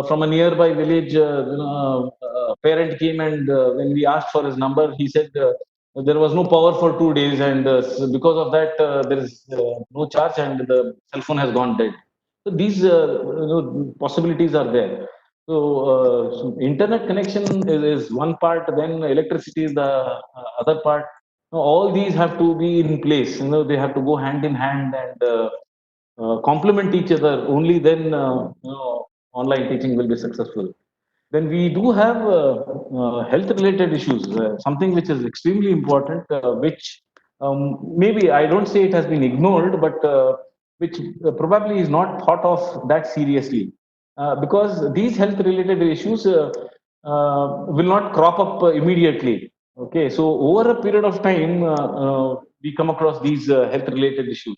from a nearby village, a parent came and when we asked for his number, he said there was no power for 2 days, and because of that, there is no charge, and the cell phone has gone dead. So these possibilities are there. So internet connection is one part. Then electricity is the other part. All these have to be in place. They have to go hand in hand and complement each other. Only then online teaching will be successful. Then we do have health related issues, something which is extremely important, which maybe I don't say it has been ignored, but which probably is not thought of that seriously. Because these health related issues will not crop up immediately. Okay, so over a period of time, we come across these health related issues.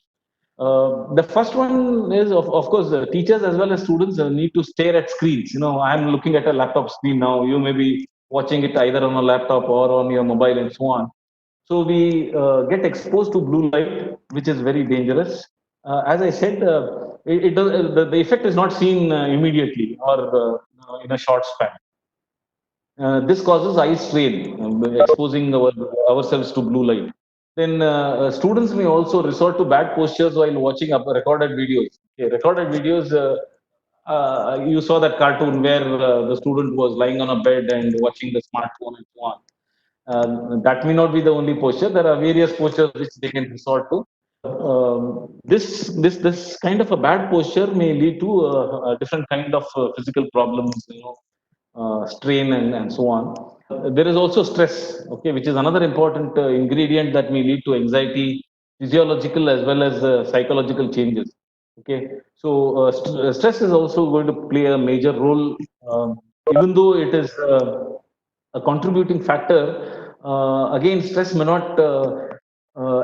The first one is, of course, teachers as well as students need to stare at screens. I'm looking at a laptop screen now. You may be watching it either on a laptop or on your mobile and so on. So we get exposed to blue light, which is very dangerous. As I said, it does, the effect is not seen immediately or in a short span. This causes eye strain, exposing ourselves to blue light. Then students may also resort to bad postures while watching up recorded videos. Okay, recorded videos. You saw that cartoon where the student was lying on a bed and watching the smartphone and so on. That may not be the only posture. There are various postures which they can resort to. This kind of a bad posture may lead to a different kind of physical problems. Strain and so on. There is also stress, okay, which is another important ingredient that may lead to anxiety, physiological as well as psychological changes. Okay, so stress is also going to play a major role, even though it is a contributing factor. again, stress may not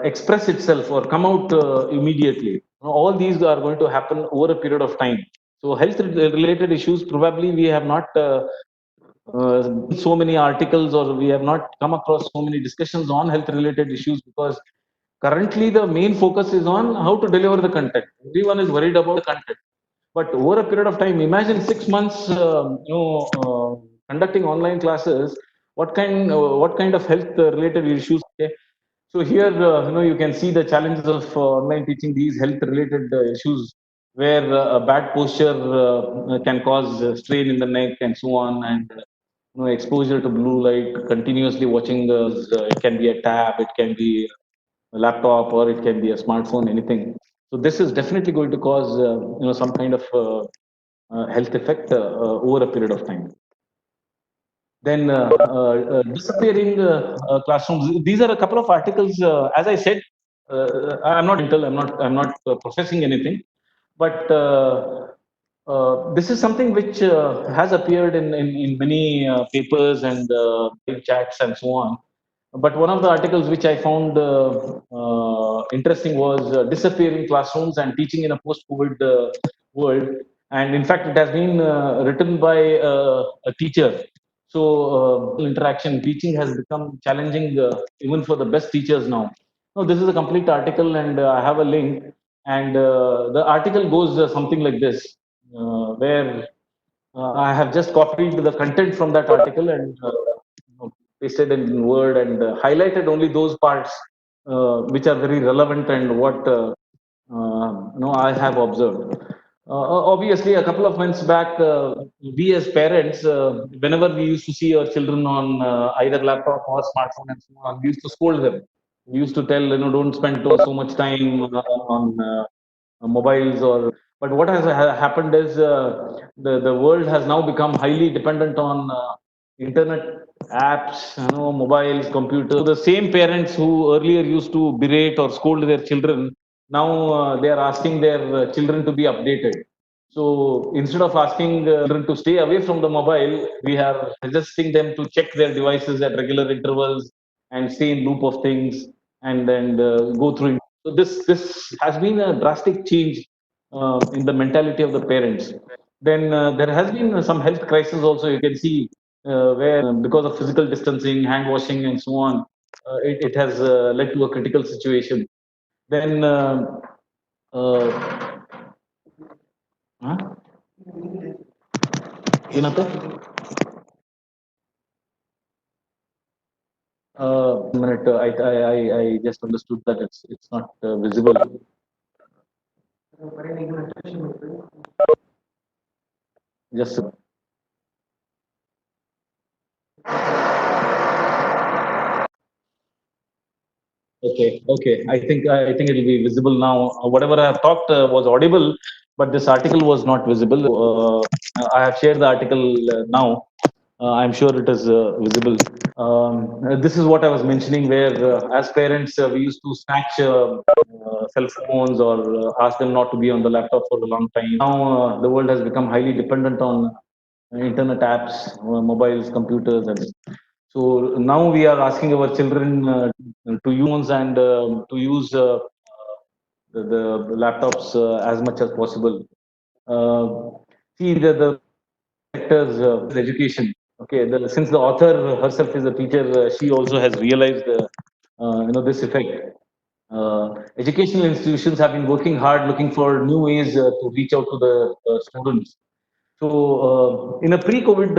express itself or come out immediately. All these are going to happen over a period of time. So, health related issues, probably we have not so many articles, or we have not come across so many discussions on health related issues, because currently the main focus is on how to deliver the content. Everyone is worried about the content. But over a period of time, imagine 6 months, conducting online classes. What kind of health related issues? Okay? So here, you can see the challenges of online teaching. These health related issues, where a bad posture can cause strain in the neck and so on, and exposure to blue light, continuously watching. It can be a tab, it can be a laptop, or it can be a smartphone, anything. So this is definitely going to cause some kind of health effect over a period of time. Then disappearing classrooms. These are a couple of articles. As I said, I'm not Intel. I'm not professing anything, but this is something which has appeared in many papers and chats and so on. But one of the articles which I found interesting was disappearing classrooms and teaching in a post-COVID world. And in fact, it has been written by a teacher. So, interaction teaching has become challenging even for the best teachers now. No, this is a complete article, and I have a link. And the article goes something like this, where I have just copied the content from that article and pasted in Word, and highlighted only those parts which are very relevant and what I have observed. Obviously, a couple of months back, we as parents, whenever we used to see our children on either laptop or smartphone and so on, we used to scold them. We used to tell, don't spend so much time on mobiles. Or but what has happened is the world has now become highly dependent on internet apps, mobiles, computers. So the same parents who earlier used to berate or scold their children, now they are asking their children to be updated. So instead of asking children to stay away from the mobile, we are suggesting them to check their devices at regular intervals and stay in loop of things, and go through it. So this has been a drastic change in the mentality of the parents. Then there has been some health crisis also. You can see where, because of physical distancing, hand washing, and so on, it has led to a critical situation. Then, uh, huh? ಏನಂತೆ? One minute, I just understood that it's not visible. Just okay. I think it will be visible now. Whatever I have talked was audible, but this article was not visible. I have shared the article now. I'm sure it is visible. This is what I was mentioning, where as parents, we used to snatch cell phones, or ask them not to be on the laptop for a long time. Now the world has become highly dependent on internet apps, mobiles, computers, and so now we are asking our children to use and to use the laptops as much as possible. See, the sectors education. Okay, since the author herself is a teacher, she also has realized this effect. Educational institutions have been working hard, looking for new ways to reach out to the students. So, in a pre-COVID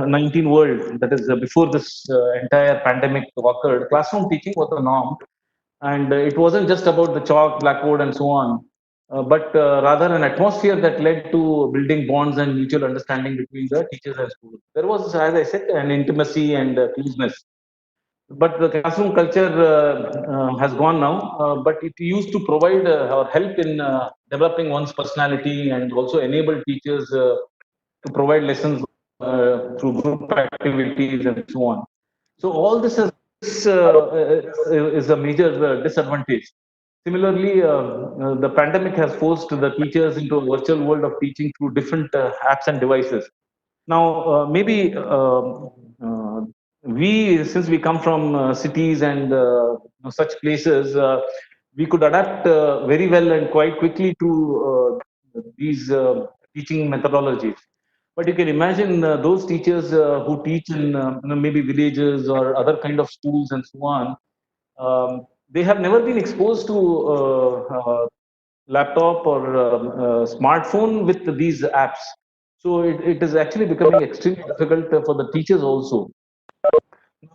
19 world, that is before this entire pandemic occurred, classroom teaching was the norm, and it wasn't just about the chalk, blackboard, and so on, but rather an atmosphere that led to building bonds and mutual understanding between the teachers and students. There was, as I said, an intimacy and closeness. But the classroom culture has gone now. But it used to provide or help in developing one's personality, and also enable teachers to provide lessons through group activities and so on. So all this is a major disadvantage. Similarly, the pandemic has forced the teachers into a virtual world of teaching through different apps and devices. Now, maybe since we come from cities and such places, we could adapt very well and quite quickly to these teaching methodologies. But you can imagine those teachers who teach in maybe villages or other kind of schools and so on. They have never been exposed to laptop or smartphone with these apps. So it is actually becoming extremely difficult for the teachers also.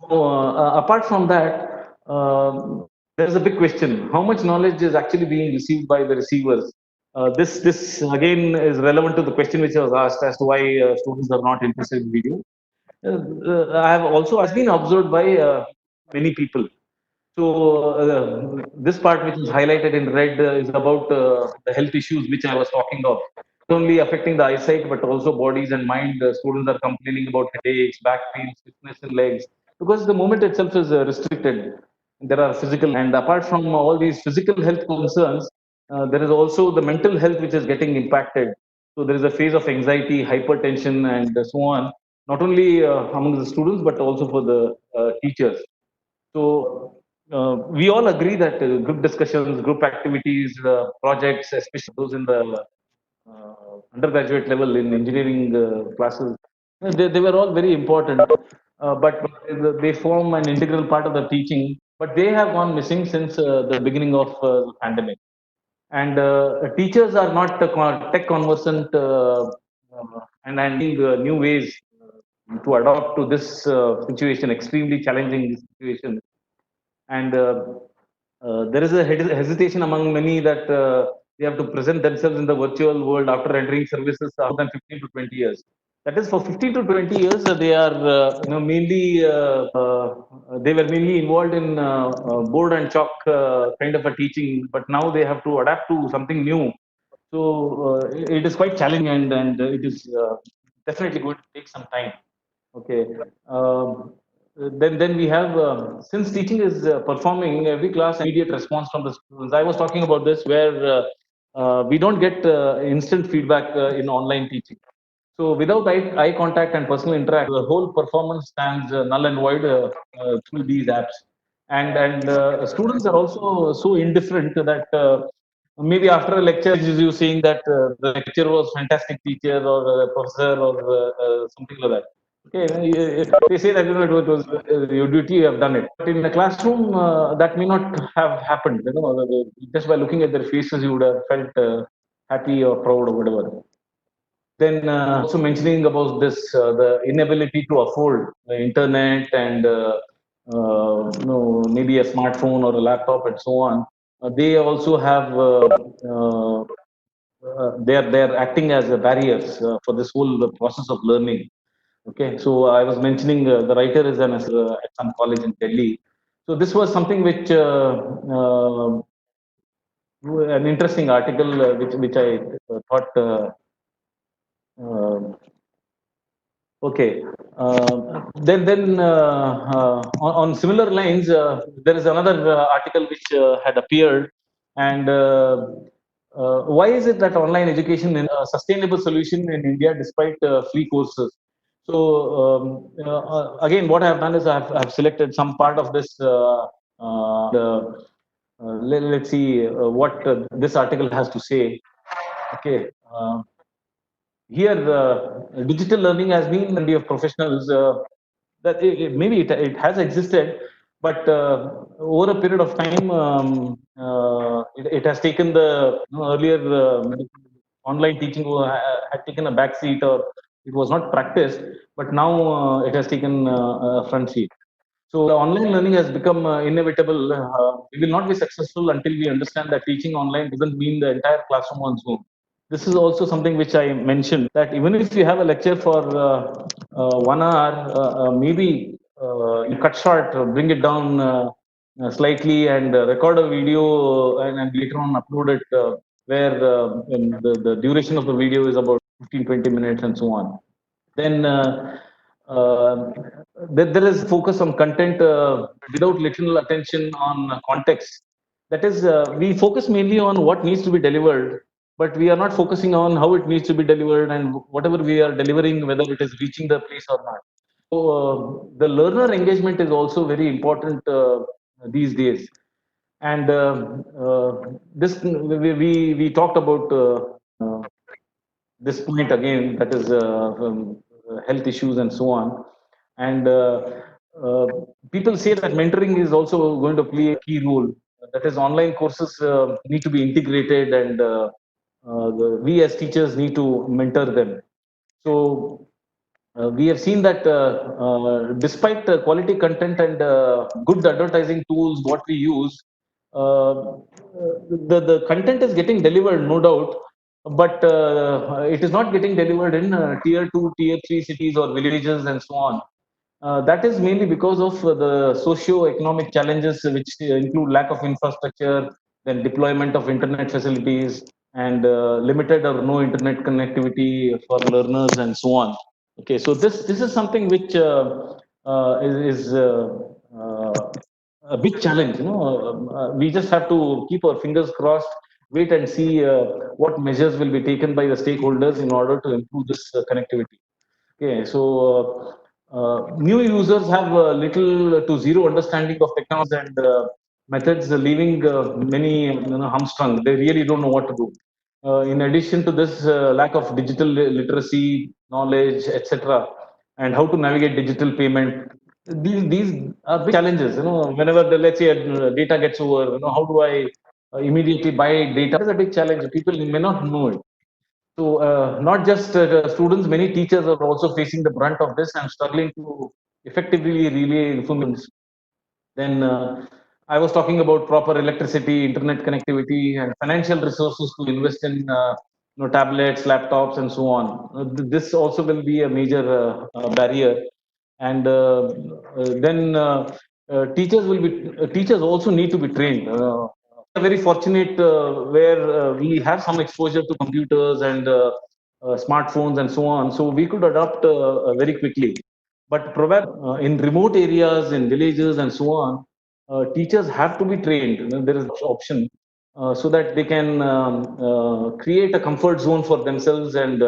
So, apart from that, there is a big question: how much knowledge is actually being received by the receivers? This again is relevant to the question which I was asked as to why students are not interested in video. I have also has been observed by many people. So this part which is highlighted in red is about the health issues which I was talking of. Not only affecting the eyesight but also bodies and mind. Students are complaining about headaches, back pain, stiffness in legs because the movement itself is restricted. There are physical, and apart from all these physical health concerns, there is also the mental health which is getting impacted. So there is a phase of anxiety, hypertension, and so on. Not only among the students but also for the teachers. So we all agree that group discussions, group activities, projects, especially those in the undergraduate level in engineering classes, they were all very important. But they form an integral part of the teaching. But they have gone missing since the beginning of the pandemic. And teachers are not tech conversant and new ways to adapt to this situation, extremely challenging situation. And there is a hesitation among many that they have to present themselves in the virtual world after entering services more than 15 to 20 years. That is, for 15 to 20 years, they are mainly they were mainly involved in board and chalk kind of a teaching, but now they have to adapt to something new. So it is quite challenging, and it is definitely going to take some time. Okay. Then we have since teaching is performing every class immediate response from the students. I was talking about this where we don't get instant feedback in online teaching. So without eye contact and personal interaction, the whole performance stands null and void through these apps. And students are also so indifferent that maybe after a lecture, you saying that the lecture was fantastic teacher or professor or something like that. Okay, they say that it was your duty, you have done it. But in the classroom, that may not have happened. Just by looking at their faces, you would have felt happy or proud or whatever. Then also mentioning about this, the inability to afford the internet and maybe a smartphone or a laptop and so on. They also have they're acting as a barriers for this whole process of learning. Okay, so I was mentioning the writer is at some college in Delhi. So this was something which an interesting article which I thought. Uh, Okay. On similar lines, there is another article which had appeared, and why is it that online education is a sustainable solution in India despite free courses? So again, what I have done is I've selected some part of this. Let's see what this article has to say. Okay. Here digital learning has been of professionals that maybe it has existed, but over a period of time it has taken the earlier online teaching had taken a back seat, or it was not practiced, but now it has taken a front seat. So the online learning has become inevitable. We will not be successful until we understand that teaching online doesn't mean the entire classroom on Zoom. This is also something which I mentioned, that even if you have a lecture for 1 hour, maybe you cut short, bring it down slightly, and record a video, and later on upload it, where the duration of the video is about 15-20 minutes and so on. Then uh, there is focus on content without little attention on context. That is, we focus mainly on what needs to be delivered, but we are not focusing on how it needs to be delivered and whatever we are delivering, whether it is reaching the place or not. the learner engagement is also very important these days. And this we talked about this point again, that is health issues and so on. And uh, people say that mentoring is also going to play a key role. That is, online courses need to be integrated, and we as teachers need to mentor them. So we have seen that despite quality content and good advertising tools, what we use, the content is getting delivered, no doubt, but it is not getting delivered in tier 2, tier 3 cities or villages and so on. That is mainly because of the socio-economic challenges, which include lack of infrastructure, then deployment of internet facilities, and limited or no internet connectivity for learners and so on. Okay, so this is something which is uh, a big challenge. We just have to keep our fingers crossed, wait and see what measures will be taken by the stakeholders in order to improve this connectivity. Okay, so new users have little to zero understanding of technologies and methods, leaving many hamstrung. They really don't know what to do. In addition to this, lack of digital literacy, knowledge, etc., and how to navigate digital payment. These are big challenges. Whenever let's say data gets over, how do I immediately buy data? That is a big challenge. People may not know it. So, not just students, many teachers are also facing the brunt of this and struggling to effectively relay information. Then I was talking about proper electricity, internet connectivity, and financial resources to invest in tablets, laptops, and so on. This also will be a major barrier. And then teachers will be teachers also need to be trained. We are very fortunate where we have some exposure to computers and smartphones and so on, so we could adapt very quickly. But probably in remote areas, in villages, and so on, teachers have to be trained. There is option so that they can create a comfort zone for themselves and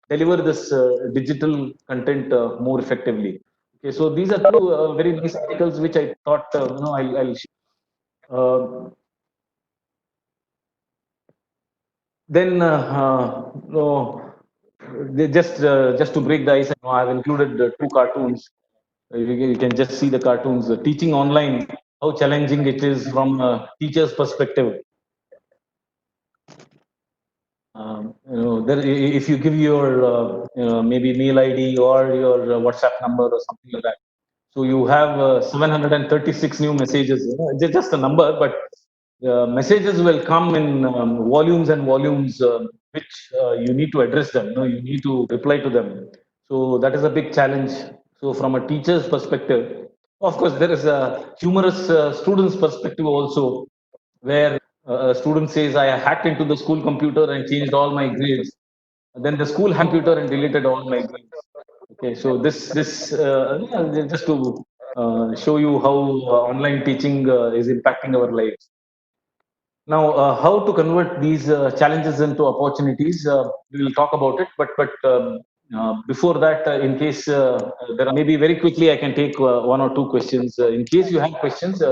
deliver this digital content more effectively. Okay, so these are two very nice articles which I thought I'll share. Then, no, just to break the ice, I've included two cartoons. You can just see the cartoons. Teaching online, how challenging it is from a teacher's perspective. If you give your maybe mail ID or your WhatsApp number or something like that, so you have 736 new messages. It's just a number, but messages will come in volumes and volumes, which you need to address them. You need to reply to them. So that is a big challenge. So from a teacher's perspective, of course, there is a humorous student's perspective also, where a student says, "I hacked into the school computer and changed all my grades." Then the school computer and deleted all my grades. Okay, so yeah, just to show you how online teaching is impacting our lives. Now, how to convert these challenges into opportunities? We will talk about it, but before that, in case there are, maybe very quickly, I can take one or two questions. In case you have questions,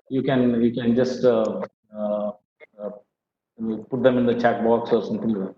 you can just uh, uh, put them in the chat box or something like that.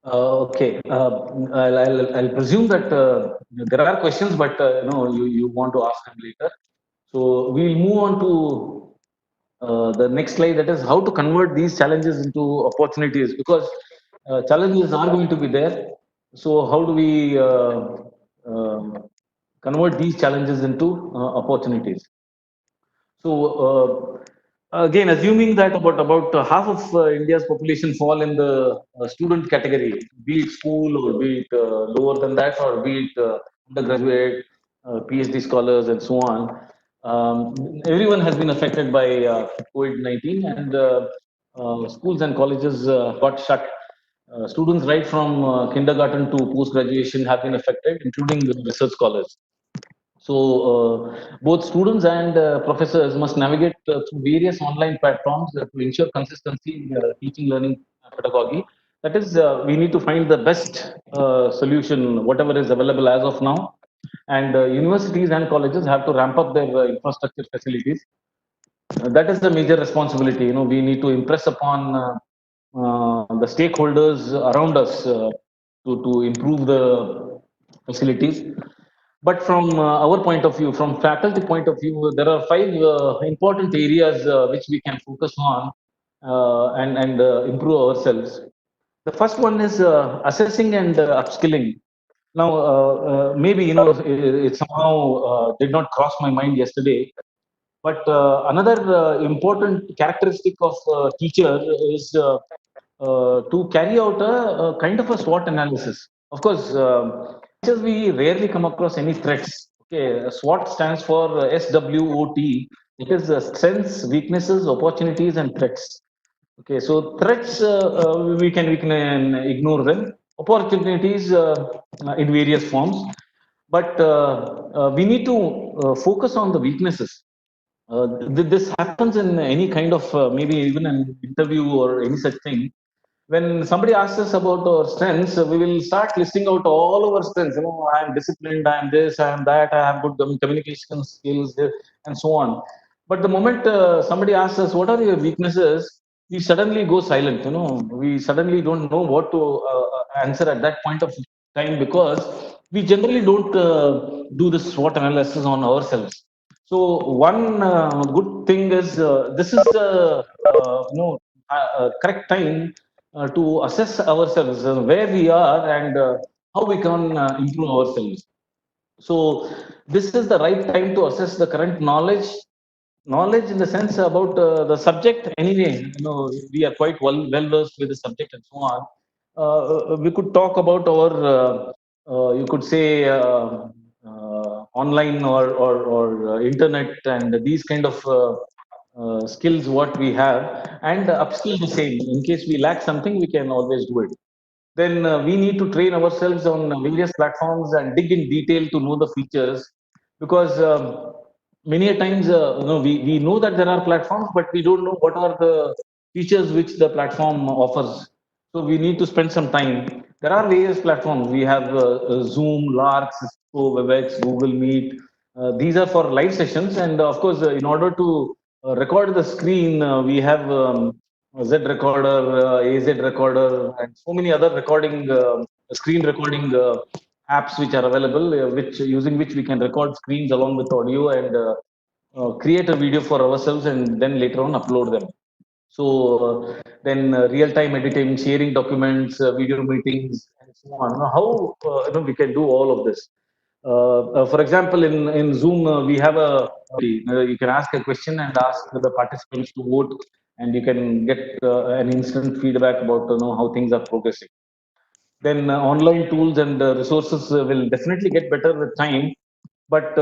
Okay, I'll presume that there are questions, but you want to ask them later. So we'll move on to the next slide. That is how to convert these challenges into opportunities, because challenges are going to be there. So how do we convert these challenges into opportunities? So again, assuming that about half of India's population fall in the student category, be it school or be it lower than that, or be it undergraduate, PhD scholars, and so on. Everyone has been affected by COVID-19, and schools and colleges got shut. Students right from kindergarten to post-graduation have been affected, including research scholars. So both students and professors must navigate through various online platforms to ensure consistency in teaching learning pedagogy. That is, we need to find the best solution, whatever is available as of now. And universities and colleges have to ramp up their infrastructure facilities. That is the major responsibility. We need to impress upon the stakeholders around us to improve the facilities. But from our point of view, from faculty point of view, there are five important areas which we can focus on and improve ourselves. The first one is assessing and upskilling. Now, maybe it somehow did not cross my mind yesterday, but another important characteristic of teacher is to carry out a kind of a SWOT analysis. Of course, teachers we rarely come across any threats. Okay, SWOT stands for SWOT. It is strengths, weaknesses, opportunities, and threats. Okay, so threats we can ignore them. Opportunities in various forms, but we need to focus on the weaknesses. This happens in any kind of maybe even an interview or any such thing. When somebody asks us about our strengths, we will start listing out all our strengths. I am disciplined, I am this, I am that, I have good communication skills, and so on. But the moment somebody asks us, what are your weaknesses? We suddenly go silent. We suddenly don't know what to answer at that point of time, because we generally don't do this SWOT analysis on ourselves. So one good thing is this is the correct time to assess ourselves, where we are, and how we can improve ourselves. So this is the right time to assess the current knowledge in the sense about the subject. Anyway, we are quite well versed with the subject and so on. We could talk about our you could say online or internet and these kind of skills what we have, and upskill the same. In case we lack something, we can always do it. Then we need to train ourselves on various platforms and dig in detail to know the features, because many a times we know that there are platforms, but we don't know what are the features which the platform offers. So we need to spend some time. There are various platforms. We have Zoom, Lark, Cisco, Webex, Google Meet. These are for live sessions, and of course, in order to record the screen, we have Z recorder, AZ recorder, and so many other recording screen recording apps which are available, which using which we can record screens along with audio and create a video for ourselves, and then later on upload them. So then real-time editing, sharing documents, video meetings, and so on. Now, how we can do all of this? For example, in Zoom, we have you can ask a question and ask the participants to vote, and you can get an instant feedback about how things are progressing. Then online tools and resources will definitely get better with time, but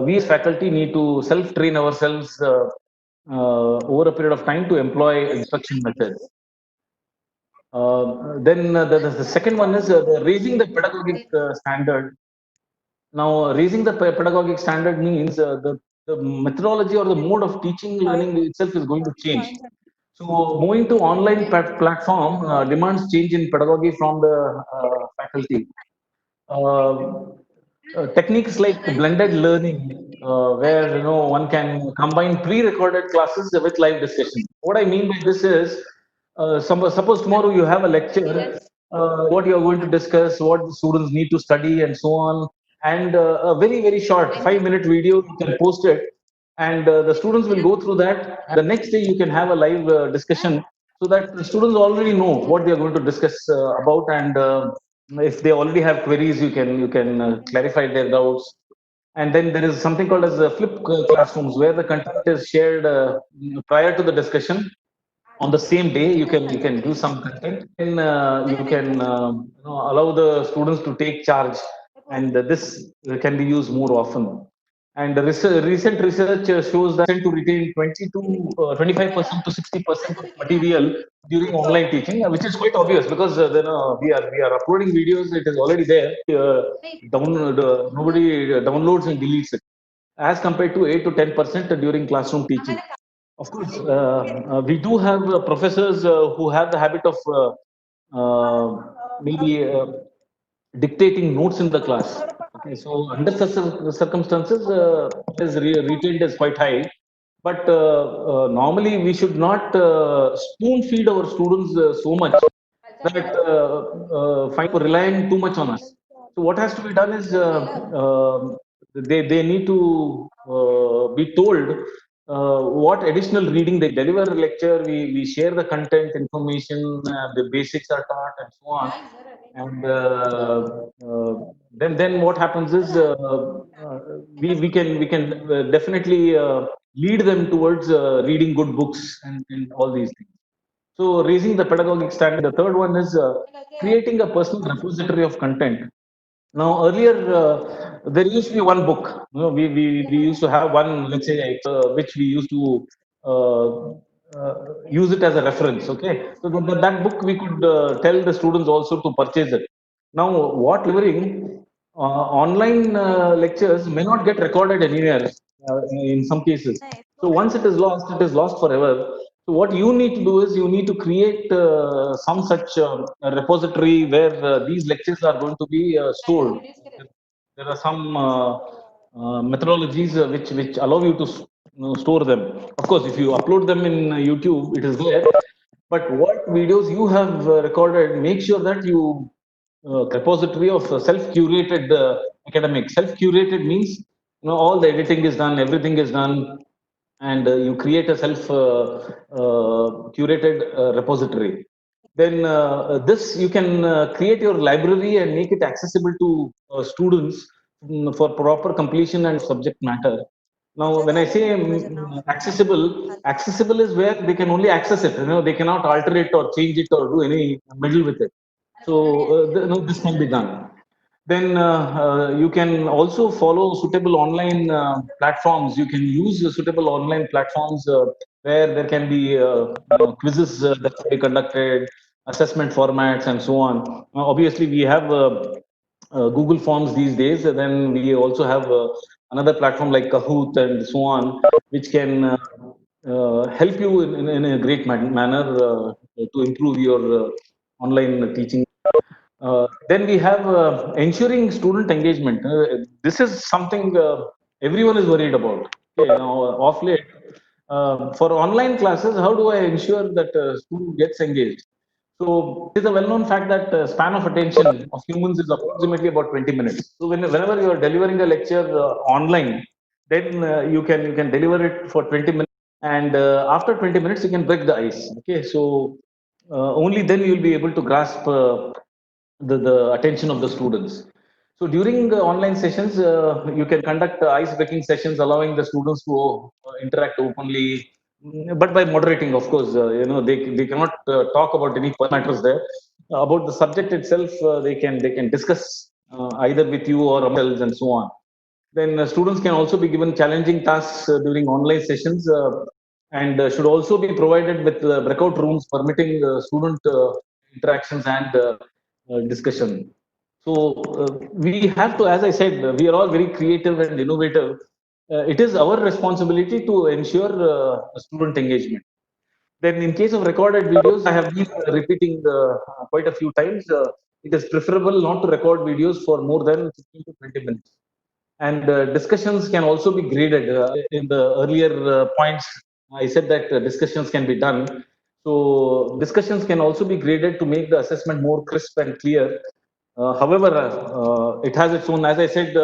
we as faculty need to self-train ourselves over a period of time to employ instruction methods. Then the second one is raising the pedagogic standard. Now, raising the pedagogic standard means the methodology or the mode of teaching learning itself is going to change. So, moving to online platform demands change in pedagogy from the faculty. Uh, Techniques like blended learning, where one can combine pre-recorded classes with live discussion. What I mean by this is, suppose tomorrow you have a lecture, what you are going to discuss, what the students need to study, and so on, and a very short 5-minute video you can post it, and the students will go through that. The next day you can have a live discussion, so that the students already know what they are going to discuss about, and if they already have queries, you can clarify their doubts. And then there is something called as flip classrooms, where the content is shared prior to the discussion. On the same day, you can do some content, and you can allow the students to take charge and this can be used more often. And the recent research shows that to retain 20 to 25% to 60% of material during online teaching, which is quite obvious because then we are uploading videos. It is already there. Nobody downloads and deletes it, as compared to 8 to 10% during classroom teaching. Of course, we do have professors who have the habit of maybe dictating notes in the class. Okay, so under such circumstances, is retained as quite high. But normally, we should not spoon feed our students so much that find for relying too much on us. So what has to be done is they need to be told what additional reading they deliver a lecture. We share the content, information, the basics are taught, and so on. And then what happens is we can definitely lead them towards reading good books and all these things. So raising the pedagogic standard. The third one is creating a personal repository of content. Now, earlier, there used to be one book. We used to have one, let's say, which we used to use it as a reference. Okay, so that book we could tell the students also to purchase it. Now, what delivering online lectures may not get recorded anywhere in some cases. So once it is lost forever. So what you need to do is you need to create some such repository where these lectures are going to be stored. There are some methodologies which allow you to store them. Of course, if you upload them in YouTube, it is there. But what videos you have recorded, make sure that you repository of self-curated academic. Self-curated means all the editing is done, everything is done, and you create a self curated repository. Then this you can create your library and make it accessible to students for proper completion and subject matter. Now, when I say accessible is where they can only access it. They cannot alter it or change it or do any middle with it. So this can be done. Then you can also follow suitable online platforms. You can use suitable online platforms where there can be quizzes that can be conducted, assessment formats, and so on. Obviously, we have Google Forms these days. And then we also have another platform like Kahoot and so on, which can help you in a great manner to improve your online teaching. Then we have ensuring student engagement. This is something everyone is worried about. Okay, off late, for online classes, how do I ensure that student gets engaged? So it is a well-known fact that span of attention of humans is approximately about 20 minutes. So whenever you are delivering a lecture online, then you can deliver it for 20 minutes, and after 20 minutes you can break the ice. Okay, so only then you will be able to grasp the attention of the students. So during the online sessions, you can conduct ice-breaking sessions, allowing the students to interact openly, but by moderating, of course. They cannot talk about any matters there. About the subject itself, they can discuss either with you or themselves and so on. Then students can also be given challenging tasks during online sessions, and should also be provided with breakout rooms permitting student interactions and discussion. So we have to, as I said, we are all very creative and innovative. It is our responsibility to ensure student engagement. Then, in case of recorded videos, I have been repeating quite a few times. It is preferable not to record videos for more than 15 to 20 minutes. And discussions can also be graded. In the earlier points, I said that discussions can be done. So discussions can also be graded to make the assessment more crisp and clear. However, it has its own. As I said,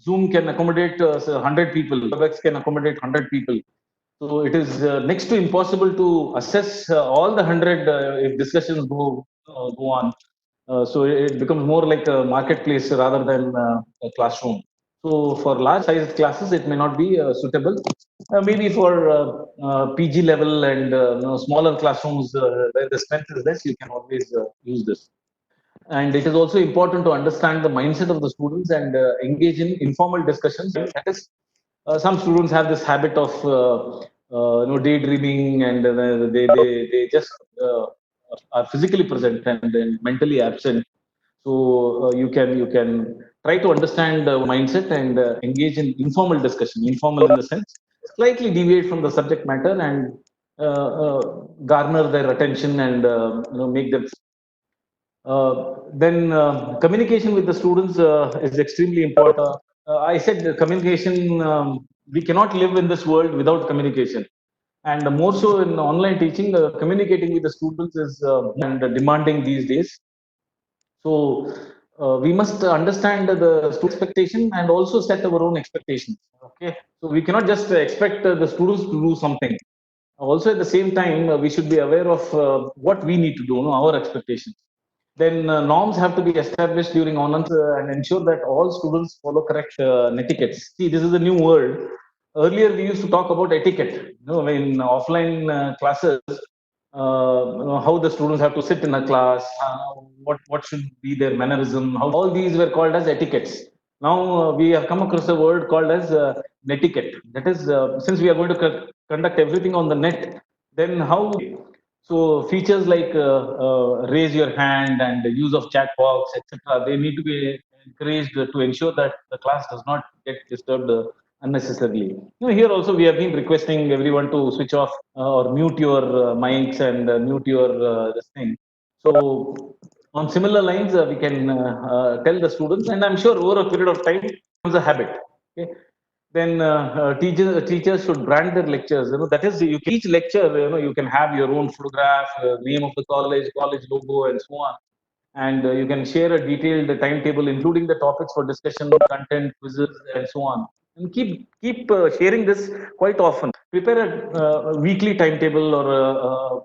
Zoom can accommodate 100 people. WebEx can accommodate 100 people. So it is next to impossible to assess all the 100 if discussions go on. So it becomes more like a marketplace rather than a classroom. So for large sized classes, it may not be suitable. Maybe for PG level and smaller classrooms where the strength is less, you can always use this. And it is also important to understand the mindset of the students and engage in informal discussions. That is, some students have this habit of daydreaming, and they just are physically present and then mentally absent. So you can try to understand the mindset and engage in informal discussion. Informal in the sense, slightly deviate from the subject matter and garner their attention and make them. Then communication with the students is extremely important. I said communication. We cannot live in this world without communication, and more so in online teaching. Communicating with the students is and demanding these days. So we must understand the student expectation and also set our own expectations. Okay, so we cannot just expect the students to do something. Also, at the same time, we should be aware of what we need to do, our expectations. Then norms have to be established during online and ensure that all students follow correct etiquettes. See, this is a new world. Earlier, we used to talk about etiquette. In offline classes, how the students have to sit in a class, what should be their mannerism, how all these were called as etiquettes. Now we have come across a word called as netiquette. That is, since we are going to conduct everything on the net, then how? So features like raise your hand and the use of chat box, etc., they need to be encouraged to ensure that the class does not get disturbed unnecessarily. Here also we have been requesting everyone to switch off or mute your mics and mute your this thing. So on similar lines, we can tell the students, and I'm sure over a period of time, it becomes a habit. Okay. Then teachers should brand their lectures. That is, you can, each lecture, you can have your own photograph, name of the college logo, and so on. And you can share a detailed timetable, including the topics for discussion, content, quizzes, and so on. And keep sharing this quite often. Prepare a weekly timetable or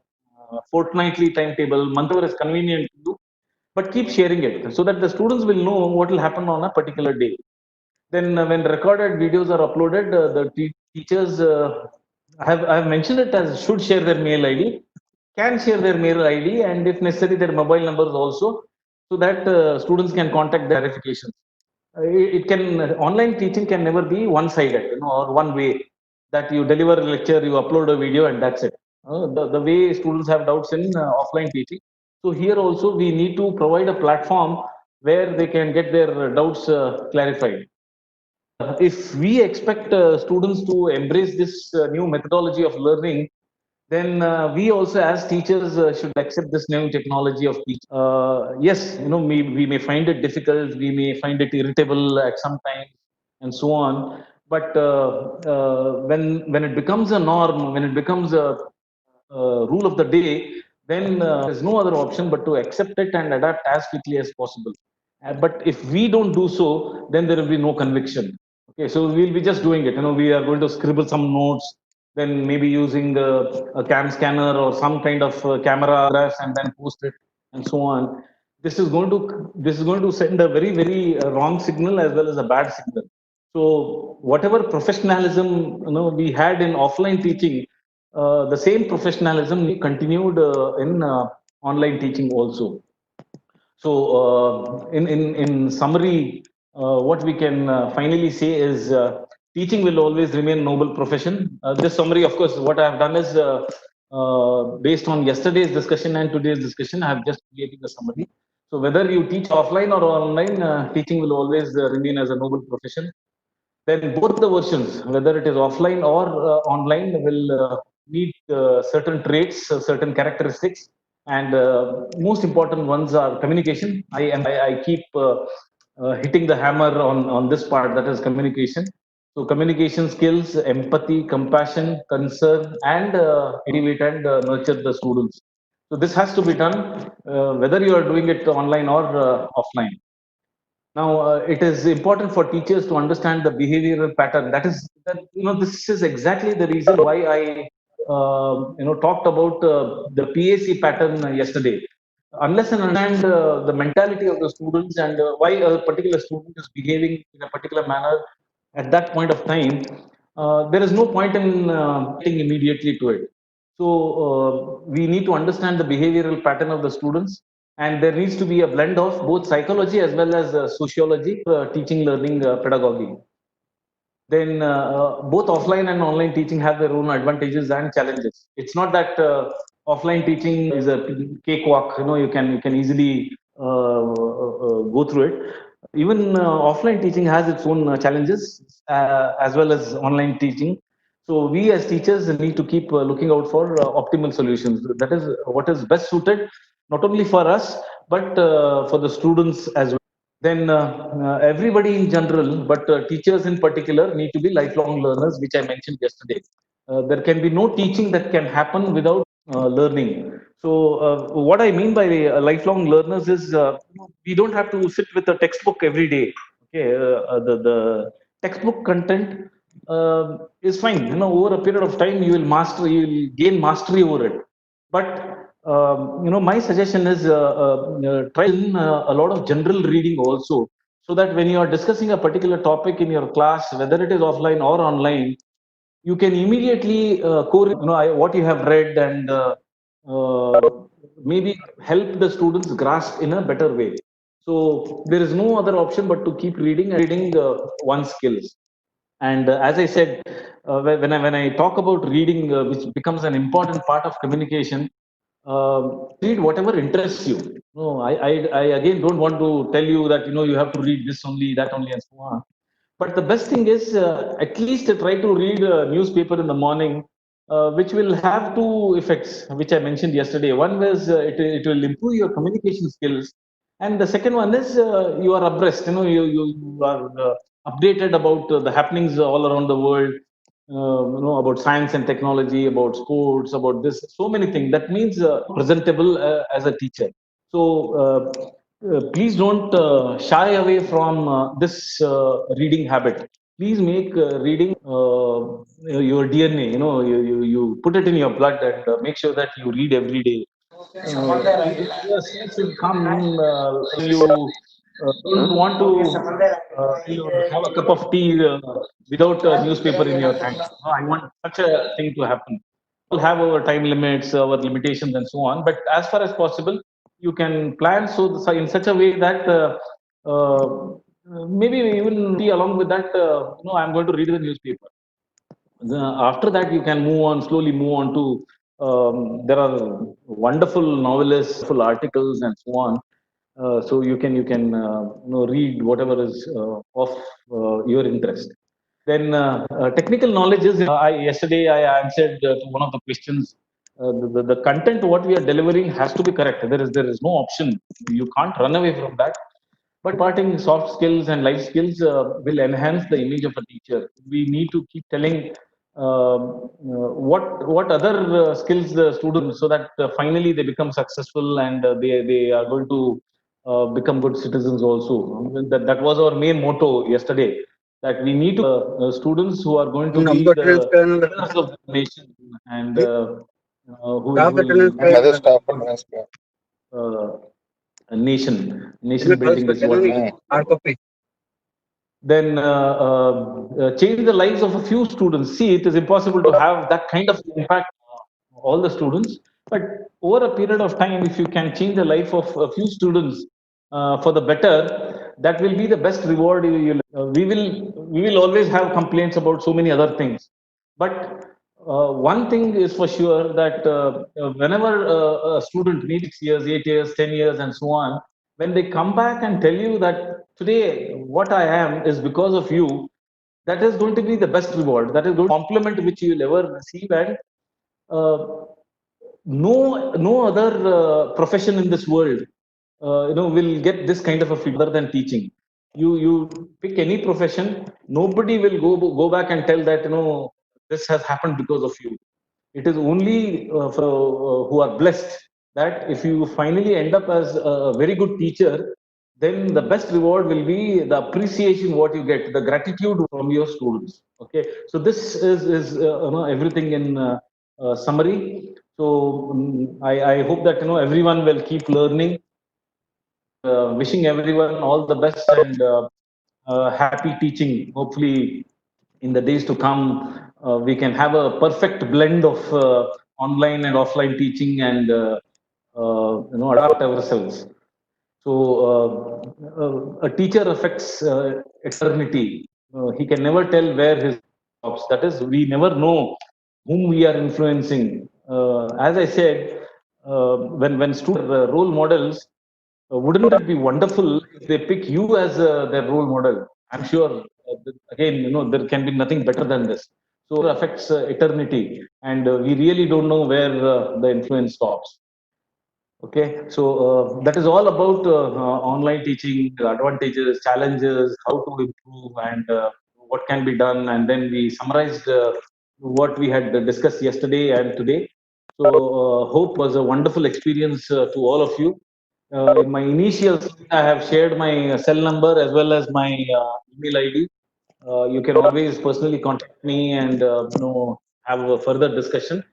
a fortnightly timetable, whatever is convenient to you, but keep sharing it so that the students will know what will happen on a particular day. Then, when recorded videos are uploaded, the teachers I have mentioned it as should share their mail ID, can share their mail ID, and if necessary, their mobile numbers also, so that students can contact their verifications. It can online teaching can never be one-sided, or one way, that you deliver a lecture, you upload a video, and that's it. The way students have doubts in offline teaching. So here also we need to provide a platform where they can get their doubts clarified. If we expect students to embrace this new methodology of learning, then we also as teachers should accept this new technology of teaching. Yes, we may find it difficult, we may find it irritable at some time, and so on. But when it becomes a norm, when it becomes a rule of the day, then there's no other option but to accept it and adapt as quickly as possible. But if we don't do so, then there will be no conviction. Okay, so we'll be just doing it. We are going to scribble some notes, then maybe using a cam scanner or some kind of camera graphs, and then post it, and so on. This is going to send a very very wrong signal as well as a bad signal. So whatever professionalism we had in offline teaching, the same professionalism we continued in online teaching also. So, in summary, what we can finally say is teaching will always remain noble profession. This summary, of course, what I have done is based on yesterday's discussion and today's discussion. I have just created a summary. So, whether you teach offline or online, teaching will always remain as a noble profession. Then both the versions, whether it is offline or online, will need certain traits, certain characteristics, and most important ones are communication. I keep hitting the hammer on this part, that is communication. So communication skills, empathy, compassion, concern, and motivate and nurture the students. So this has to be done whether you are doing it online or offline. Now, it is important for teachers to understand the behavioral pattern. That is, that this is exactly the reason why I, talked about the PAC pattern yesterday. Unless and understand the mentality of the students and why a particular student is behaving in a particular manner at that point of time, there is no point in getting immediately to it. So we need to understand the behavioral pattern of the students, and there needs to be a blend of both psychology as well as sociology, teaching, learning, pedagogy. Then both offline and online teaching have their own advantages and challenges. It's not that offline teaching is a cakewalk. You can easily go through it. Even offline teaching has its own challenges as well as online teaching. So we as teachers need to keep looking out for optimal solutions. That is what is best suited not only for us but for the students as well. Then everybody in general, but teachers in particular, need to be lifelong learners, which I mentioned yesterday. There can be no teaching that can happen without learning. So, what I mean by lifelong learners is we don't have to sit with a textbook every day. Okay, the textbook content is fine. Over a period of time, you will gain mastery over it. But my suggestion is try in a lot of general reading also, so that when you are discussing a particular topic in your class, whether it is offline or online, you can immediately what you have read and uh, maybe help the students grasp in a better way. So there is no other option but to keep reading and reading one's skills. And as I said, when I talk about reading, which becomes an important part of communication, read whatever interests you. No, I again don't want to tell you that you have to read this only, that only, and so on. But the best thing is at least try to read a newspaper in the morning, which will have two effects, which I mentioned yesterday. One was it will improve your communication skills, and the second one is you are abreast. You are updated about the happenings all around the world. About science and technology, about sports, about this, so many things. That means presentable as a teacher. So please don't shy away from this reading habit. Please make reading your DNA. You put it in your blood and make sure that you read every day. Yes, it should come when you don't want to have a cup of tea without a newspaper in your hand. No, I want such a thing to happen. We'll have our time limits, our limitations, and so on. But as far as possible, you can plan so in such a way that maybe even tea along with that. I'm going to read the newspaper. After that, you can slowly move on to. There are wonderful novelists, full articles, and so on. So you can read whatever is of your interest. Then technical knowledge is. Yesterday I answered to one of the questions. The content what we are delivering has to be correct. There is no option. You can't run away from that. But imparting soft skills and life skills will enhance the image of a teacher. We need to keep telling what other skills the students, so that finally they become successful and they are going to become good citizens also. That was our main motto yesterday. That we need to students who are going to be the leaders of the nation and who will a nation building is what we then change the lives of a few students. See, it is impossible to have that kind of impact on all the students, but over a period of time, if you can change the life of a few students for the better, that will be the best reward. We will always have complaints about so many other things, but one thing is for sure that whenever a student, maybe 6 years, 8 years, 10 years, and so on, when they come back and tell you that today what I am is because of you, that is going to be the best reward. That is going to compliment which you will ever receive, and uh, no other profession in this world will get this kind of a feedback other than teaching. You pick any profession, nobody will go back and tell that this has happened because of you. It is only for who are blessed, that if you finally end up as a very good teacher, then the best reward will be the appreciation what you get, the gratitude from your students. Okay, so this is everything in summary. So I hope that everyone will keep learning. Wishing everyone all the best and happy teaching. Hopefully, in the days to come, we can have a perfect blend of online and offline teaching, and adapt ourselves. So a teacher affects eternity. He can never tell where his stops. That is, we never know whom we are influencing. As I said, when students are role models, wouldn't it be wonderful if they pick you as their role model? I'm sure. Again, there can be nothing better than this. So it affects eternity, and we really don't know where the influence stops. Okay, so that is all about online teaching, advantages, challenges, how to improve, and what can be done. And then we summarized what we had discussed yesterday and today. So, hope was a wonderful experience to all of you. In my initial, I have shared my cell number as well as my email ID. You can always personally contact me and have a further discussion.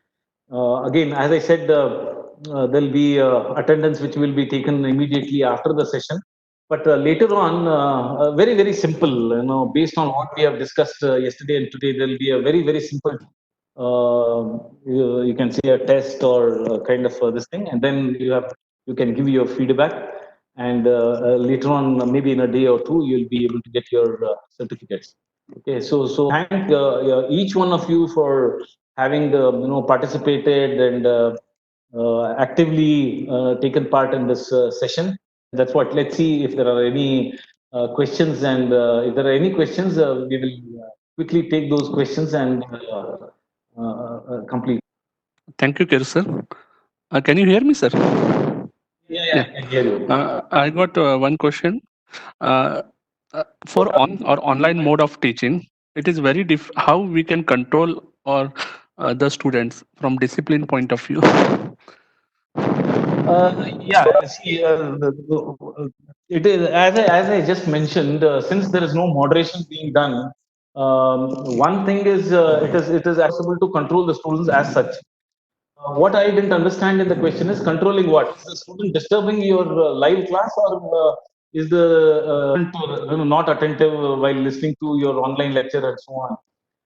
Again, as I said, there'll be attendance which will be taken immediately after the session. But later on, very simple. Based on what we have discussed yesterday and today, there'll be a very simple. You can say a test or kind of this thing, and then you can give your feedback, and later on, maybe in a day or two, you'll be able to get your certificates. Okay, so thank each one of you for having participated and actively taken part in this session. That's what. Let's see if there are any questions, and if there are any questions, we will quickly take those questions and complete. Thank you, Kerur sir. Can you hear me, sir? Yeah, I can hear you. I got one question. Uh, for online mode of teaching, it is very how we can control or the students from discipline point of view. Yeah, see, it is as I just mentioned. Since there is no moderation being done, one thing is it is possible to control the students as such. What I didn't understand in the question is controlling what? Is the student disturbing your live class, or is the student, not attentive while listening to your online lecture and so on?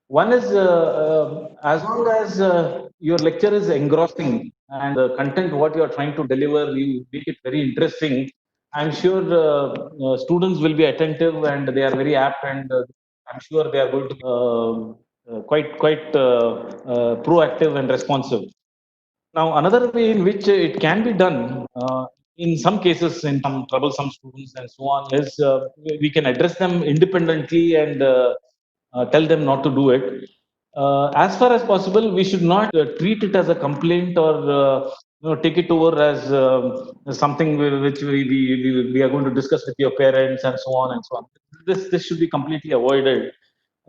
One is as long as your lecture is engrossing and the content what you are trying to deliver, you make it very interesting. I'm sure students will be attentive and they are very apt, and I'm sure they are going to be quite proactive and responsive. Now, another way in which it can be done, in some cases, in some troublesome students and so on, is we can address them independently and tell them not to do it. As far as possible, we should not treat it as a complaint or take it over as something which we are going to discuss with your parents and so on and so on. This should be completely avoided.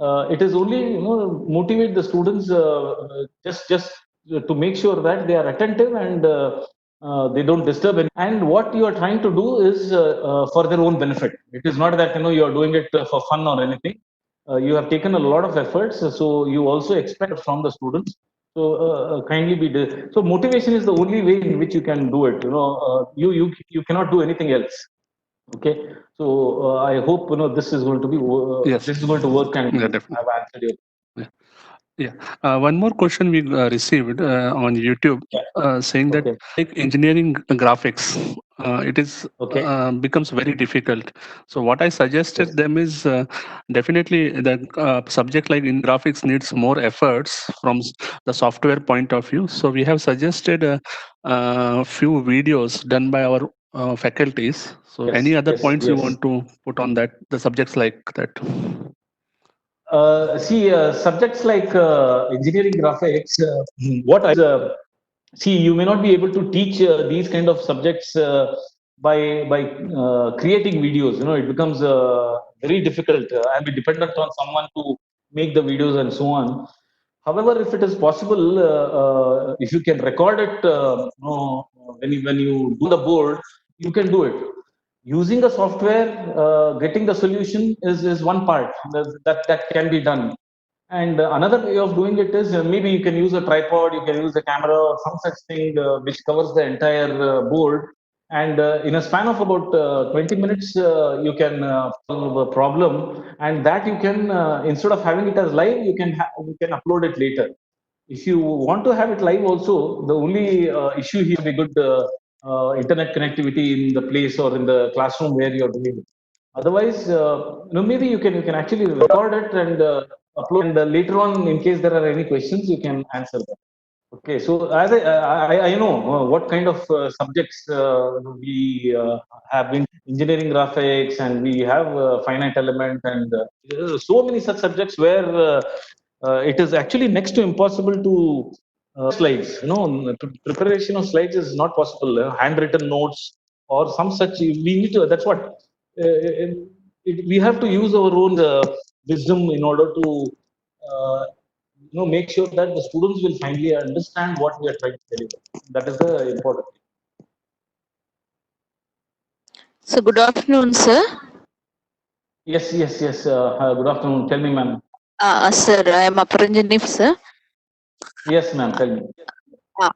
It is only motivate the students just to make sure that they are attentive and they don't disturb any. And what you are trying to do is for their own benefit. It is not that you are doing it for fun or anything. You have taken a lot of efforts, so you also expect from the students. So kindly so motivation is the only way in which you can do it. You cannot do anything else. Okay, so I hope this is going to be Yes. this is going to work, and Yeah, definitely. I've answered you. Yeah. One more question we received on YouTube saying that like engineering graphics, it is Okay. becomes very difficult. So what I suggested them is definitely the subject like in graphics needs more efforts from the software point of view. So we have suggested a few videos done by our faculties. So any other points you want to put on that, the subjects like that? See, subjects like engineering graphics, what I see, you may not be able to teach these kind of subjects by creating videos. It becomes very difficult and be dependent on someone to make the videos and so on. However, if it is possible, if you can record it, when you do the board, you can do it. Using a software, getting the solution is one part that can be done. And another way of doing it is maybe you can use a tripod, you can use a camera or some such thing which covers the entire board. And in a span of about 20 minutes, you can solve a problem, and that you can instead of having it as live, you can upload it later. If you want to have it live also, the only issue here be good internet connectivity in the place or in the classroom where you're doing it. Otherwise, maybe you can actually record it and upload, and later on, in case there are any questions, you can answer them. Okay, so as I know what kind of subjects we have in engineering graphics, and we have finite element, and so many such subjects where it is actually next to impossible to slides. Preparation of slides is not possible. Handwritten notes or some such. We need to. That's what we have to use our own wisdom in order to make sure that the students will finally understand what we are trying to deliver. That is the important thing. So good afternoon, sir. Yes. Good afternoon. Tell me, ma'am. Sir, I am Aparanjani, sir. Yes, ma'am. Tell me.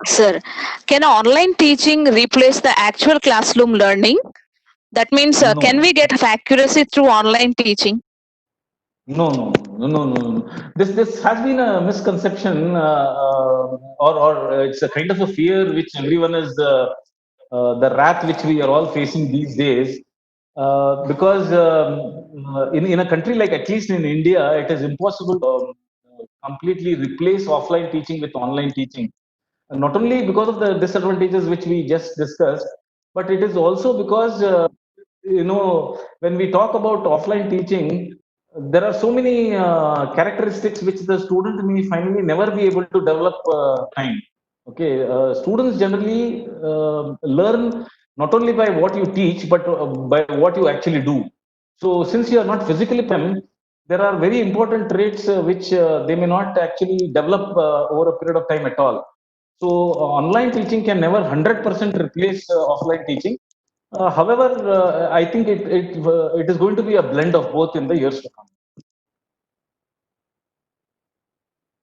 Sir, can online teaching replace the actual classroom learning? That means, No. can we get accuracy through online teaching? No. This has been a misconception, or it's a kind of a fear which everyone is the wrath which we are all facing these days. Because in a country like, at least in India, it is impossible to completely replace offline teaching with online teaching. Not only because of the disadvantages which we just discussed, but it is also because when we talk about offline teaching, there are so many characteristics which the student may finally never be able to develop time. Okay, students generally learn not only by what you teach, but by what you actually do. So since you are not physically present, there are very important traits which they may not actually develop over a period of time at all. So online teaching can never 100% replace offline teaching. However, I think it is going to be a blend of both in the years to come.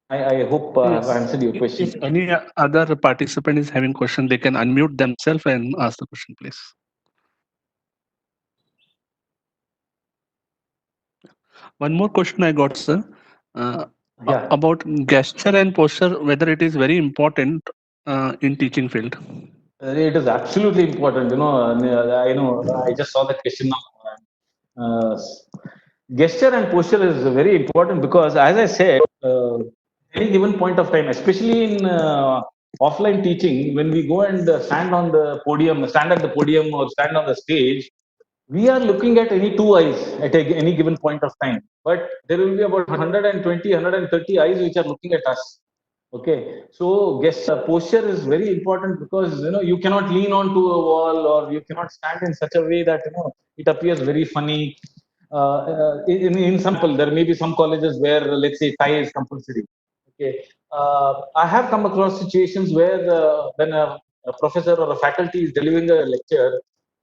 I hope I've answered your question. If any other participant is having question, they can unmute themselves and ask the question, please. One more question I got, sir. Yeah. About gesture and posture, whether it is very important in teaching field. It is absolutely important. I know. I just saw that question now. Uh, Gesture and posture is very important because, as I said, any given point of time, especially in offline teaching, when we go and stand at the podium or stand on the stage, we are looking at any two eyes at any given point of time. But there will be about 120, 130 eyes which are looking at us. Okay, so posture is very important because you cannot lean onto a wall, or you cannot stand in such a way that it appears very funny. In sample, there may be some colleges where, let's say, tie is compulsory. Okay, I have come across situations where when a professor or a faculty is delivering a lecture,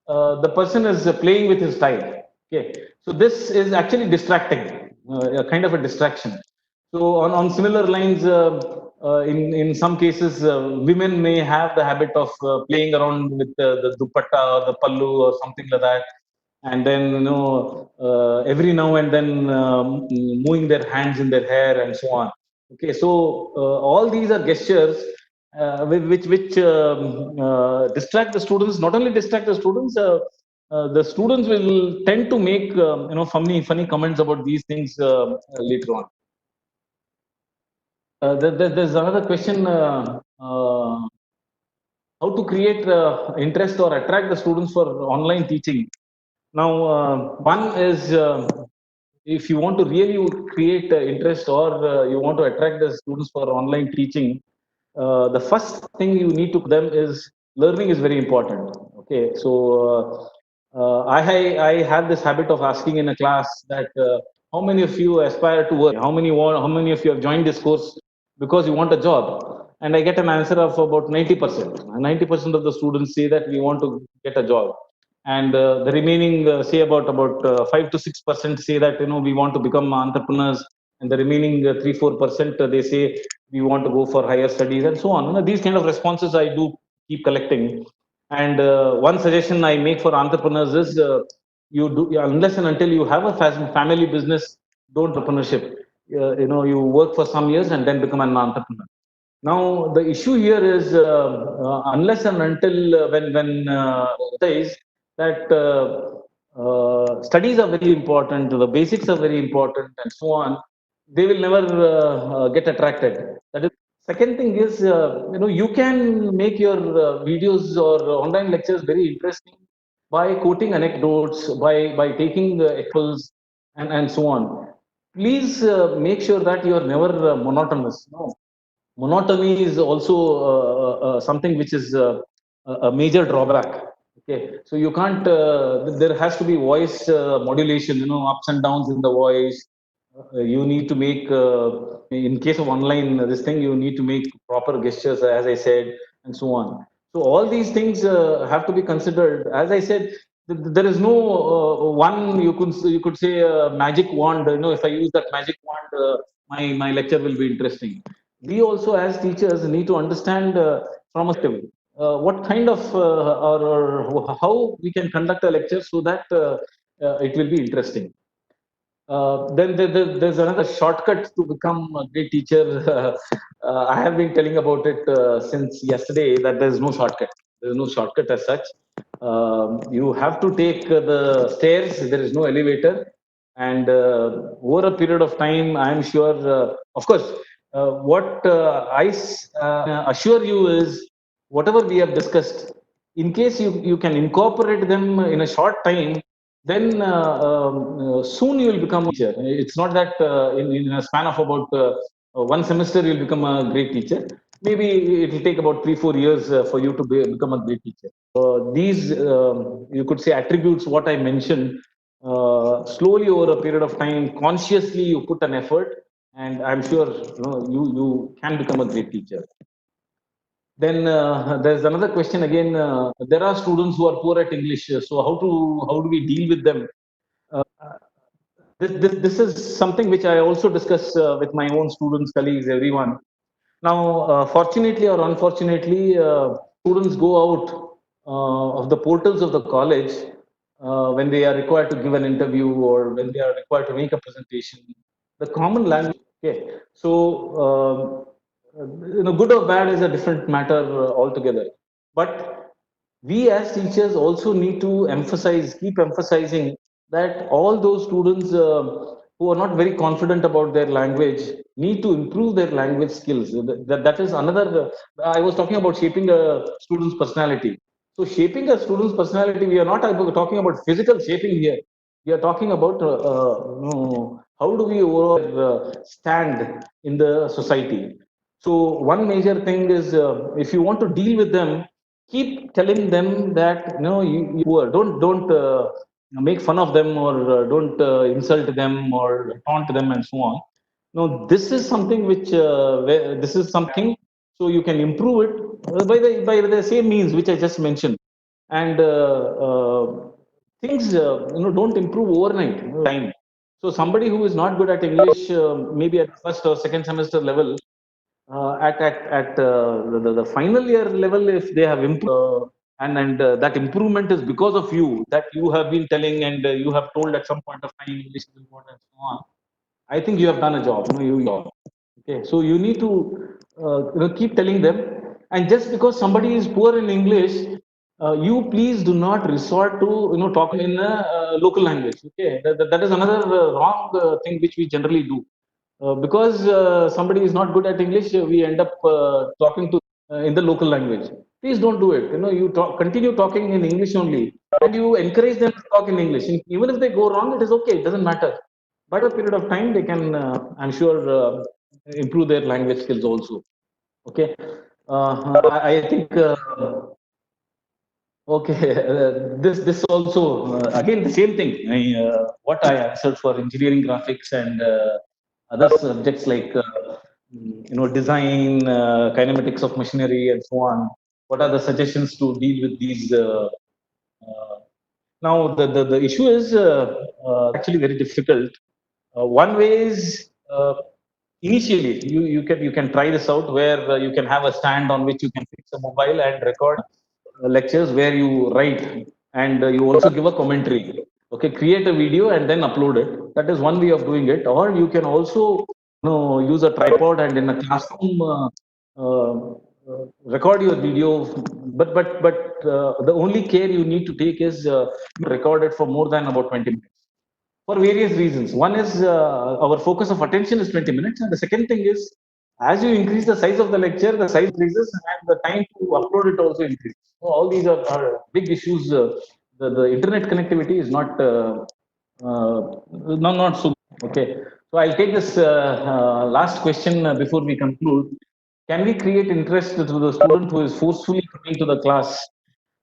the person is playing with his tie. Okay, so this is actually distracting, a kind of a distraction. So on similar lines, in some cases, women may have the habit of playing around with the dupatta or the pallu or something like that, and then every now and then moving their hands in their hair and so on. Okay, so all these are gestures which distract the students. Not only distract the students. The students will tend to make funny comments about these things later on. There's another question: how to create interest or attract the students for online teaching. Now, one is, if you want to really create interest, or you want to attract the students for online teaching, the first thing you need to them is learning is very important. Okay, so I have this habit of asking in a class that how many of you aspire to work? How many of you have joined this course because you want a job? And I get an answer of about 90%. 90% of the students say that we want to get a job, and the remaining say about 5 to 6% say that we want to become entrepreneurs, and the remaining 3-4% they say we want to go for higher studies and so on. These kind of responses I do keep collecting. And one suggestion I make for entrepreneurs is, you do, unless and until you have a family business, don't entrepreneurship. You work for some years and then become an entrepreneur. Now the issue here is unless and until when says that studies are very important, the basics are very important, and so on, they will never get attracted. That is. Second thing is, you can make your videos or online lectures very interesting by quoting anecdotes, by taking examples, and so on. Please make sure that you are never monotonous. No, monotony is also something which is a major drawback. Okay, so you can't. There has to be voice modulation. Ups and downs in the voice. You need to make, in case of online this thing, you need to make proper gestures, as I said, and so on. So all these things have to be considered. As I said, there is no one you could say magic wand. If I use that magic wand, my lecture will be interesting. We also as teachers need to understand from a perspective, what kind of or how we can conduct a lecture so that it will be interesting. Then there's another shortcut to become a great teacher. I have been telling about it since yesterday, that there's no shortcut. There's no shortcut as such. You have to take the stairs. There is no elevator, and over a period of time, I'm sure. Of course, what I assure you is, whatever we have discussed, in case you can incorporate them in a short time, then soon you will become a teacher. It's not that in a span of about one semester you'll become a great teacher. Maybe it will take about 3-4 years for you to become a great teacher. These you could say attributes what I mentioned, slowly over a period of time, consciously you put an effort, and I'm sure you can become a great teacher. Then there's another question again. There are students who are poor at English. So how do we deal with them? Uh, this is something which I also discuss with my own students, colleagues, everyone. Now, fortunately or unfortunately, students go out of the portals of the college when they are required to give an interview or when they are required to make a presentation. The common language. Okay, so good or bad is a different matter altogether. But we as teachers also need to keep emphasizing that all those students who are not very confident about their language need to improve their language skills. That is another. I was talking about shaping a student's personality. So, shaping a student's personality, we are not talking about physical shaping here. We are talking about how do we overall stand in the society. So, one major thing is, if you want to deal with them, keep telling them that you poor, don't make fun of them, or don't insult them or taunt them and so on. No, this is something which this is something, so you can improve it by the same means which I just mentioned. And things don't improve overnight, time. So somebody who is not good at English, maybe at first or second semester level, at the final year level, if they have improved, and that improvement is because of you, that you have been telling, and you have told at some point of time English is important and so on. I think you have done a job. Okay, so you need to keep telling them. And just because somebody is poor in English, you please do not resort to talk in a local language. Okay, that is another wrong thing which we generally do. Because somebody is not good at English, we end up talking to in the local language. Please don't do it. You continue talking in English only, and you encourage them to talk in English. And even if they go wrong, it is okay. It doesn't matter. By a period of time, they can, I'm sure, improve their language skills also. Okay. I think. Okay, this also again the same thing. What I answered for engineering, graphics, and other subjects like design, kinematics of machinery, and so on. What are the suggestions to deal with these? Now the issue is actually very difficult. One way is, initially you can try this out, where you can have a stand on which you can fix a mobile and record lectures where you write, and you also give a commentary. Okay, create a video and then upload it. That is one way of doing it. Or you can also use a tripod, and in a classroom record your video, but the only care you need to take is record it for more than about 20 minutes for various reasons. One is our focus of attention is 20 minutes, and the second thing is as you increase the size of the lecture, the size increases and the time to upload it also increases. So all these are big issues. The internet connectivity is not so okay. So I'll take this last question before we conclude. Can we create interest to the student who is forcefully coming to the class?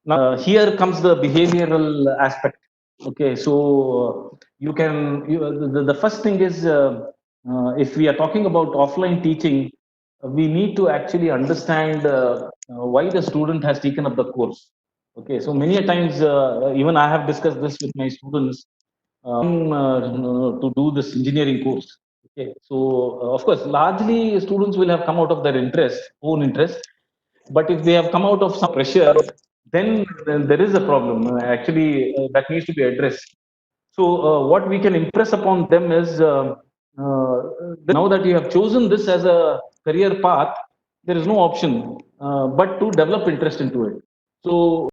Now, here comes the behavioral aspect. Okay, so the first thing is if we are talking about offline teaching, we need to actually understand why the student has taken up the course. Okay, so many a times, even I have discussed this with my students to do this engineering course. Okay, so of course, largely students will have come out of their own interest. But if they have come out of some pressure, then there is a problem. Actually, that needs to be addressed. So, what we can impress upon them is now that you have chosen this as a career path, there is no option but to develop interest into it. So,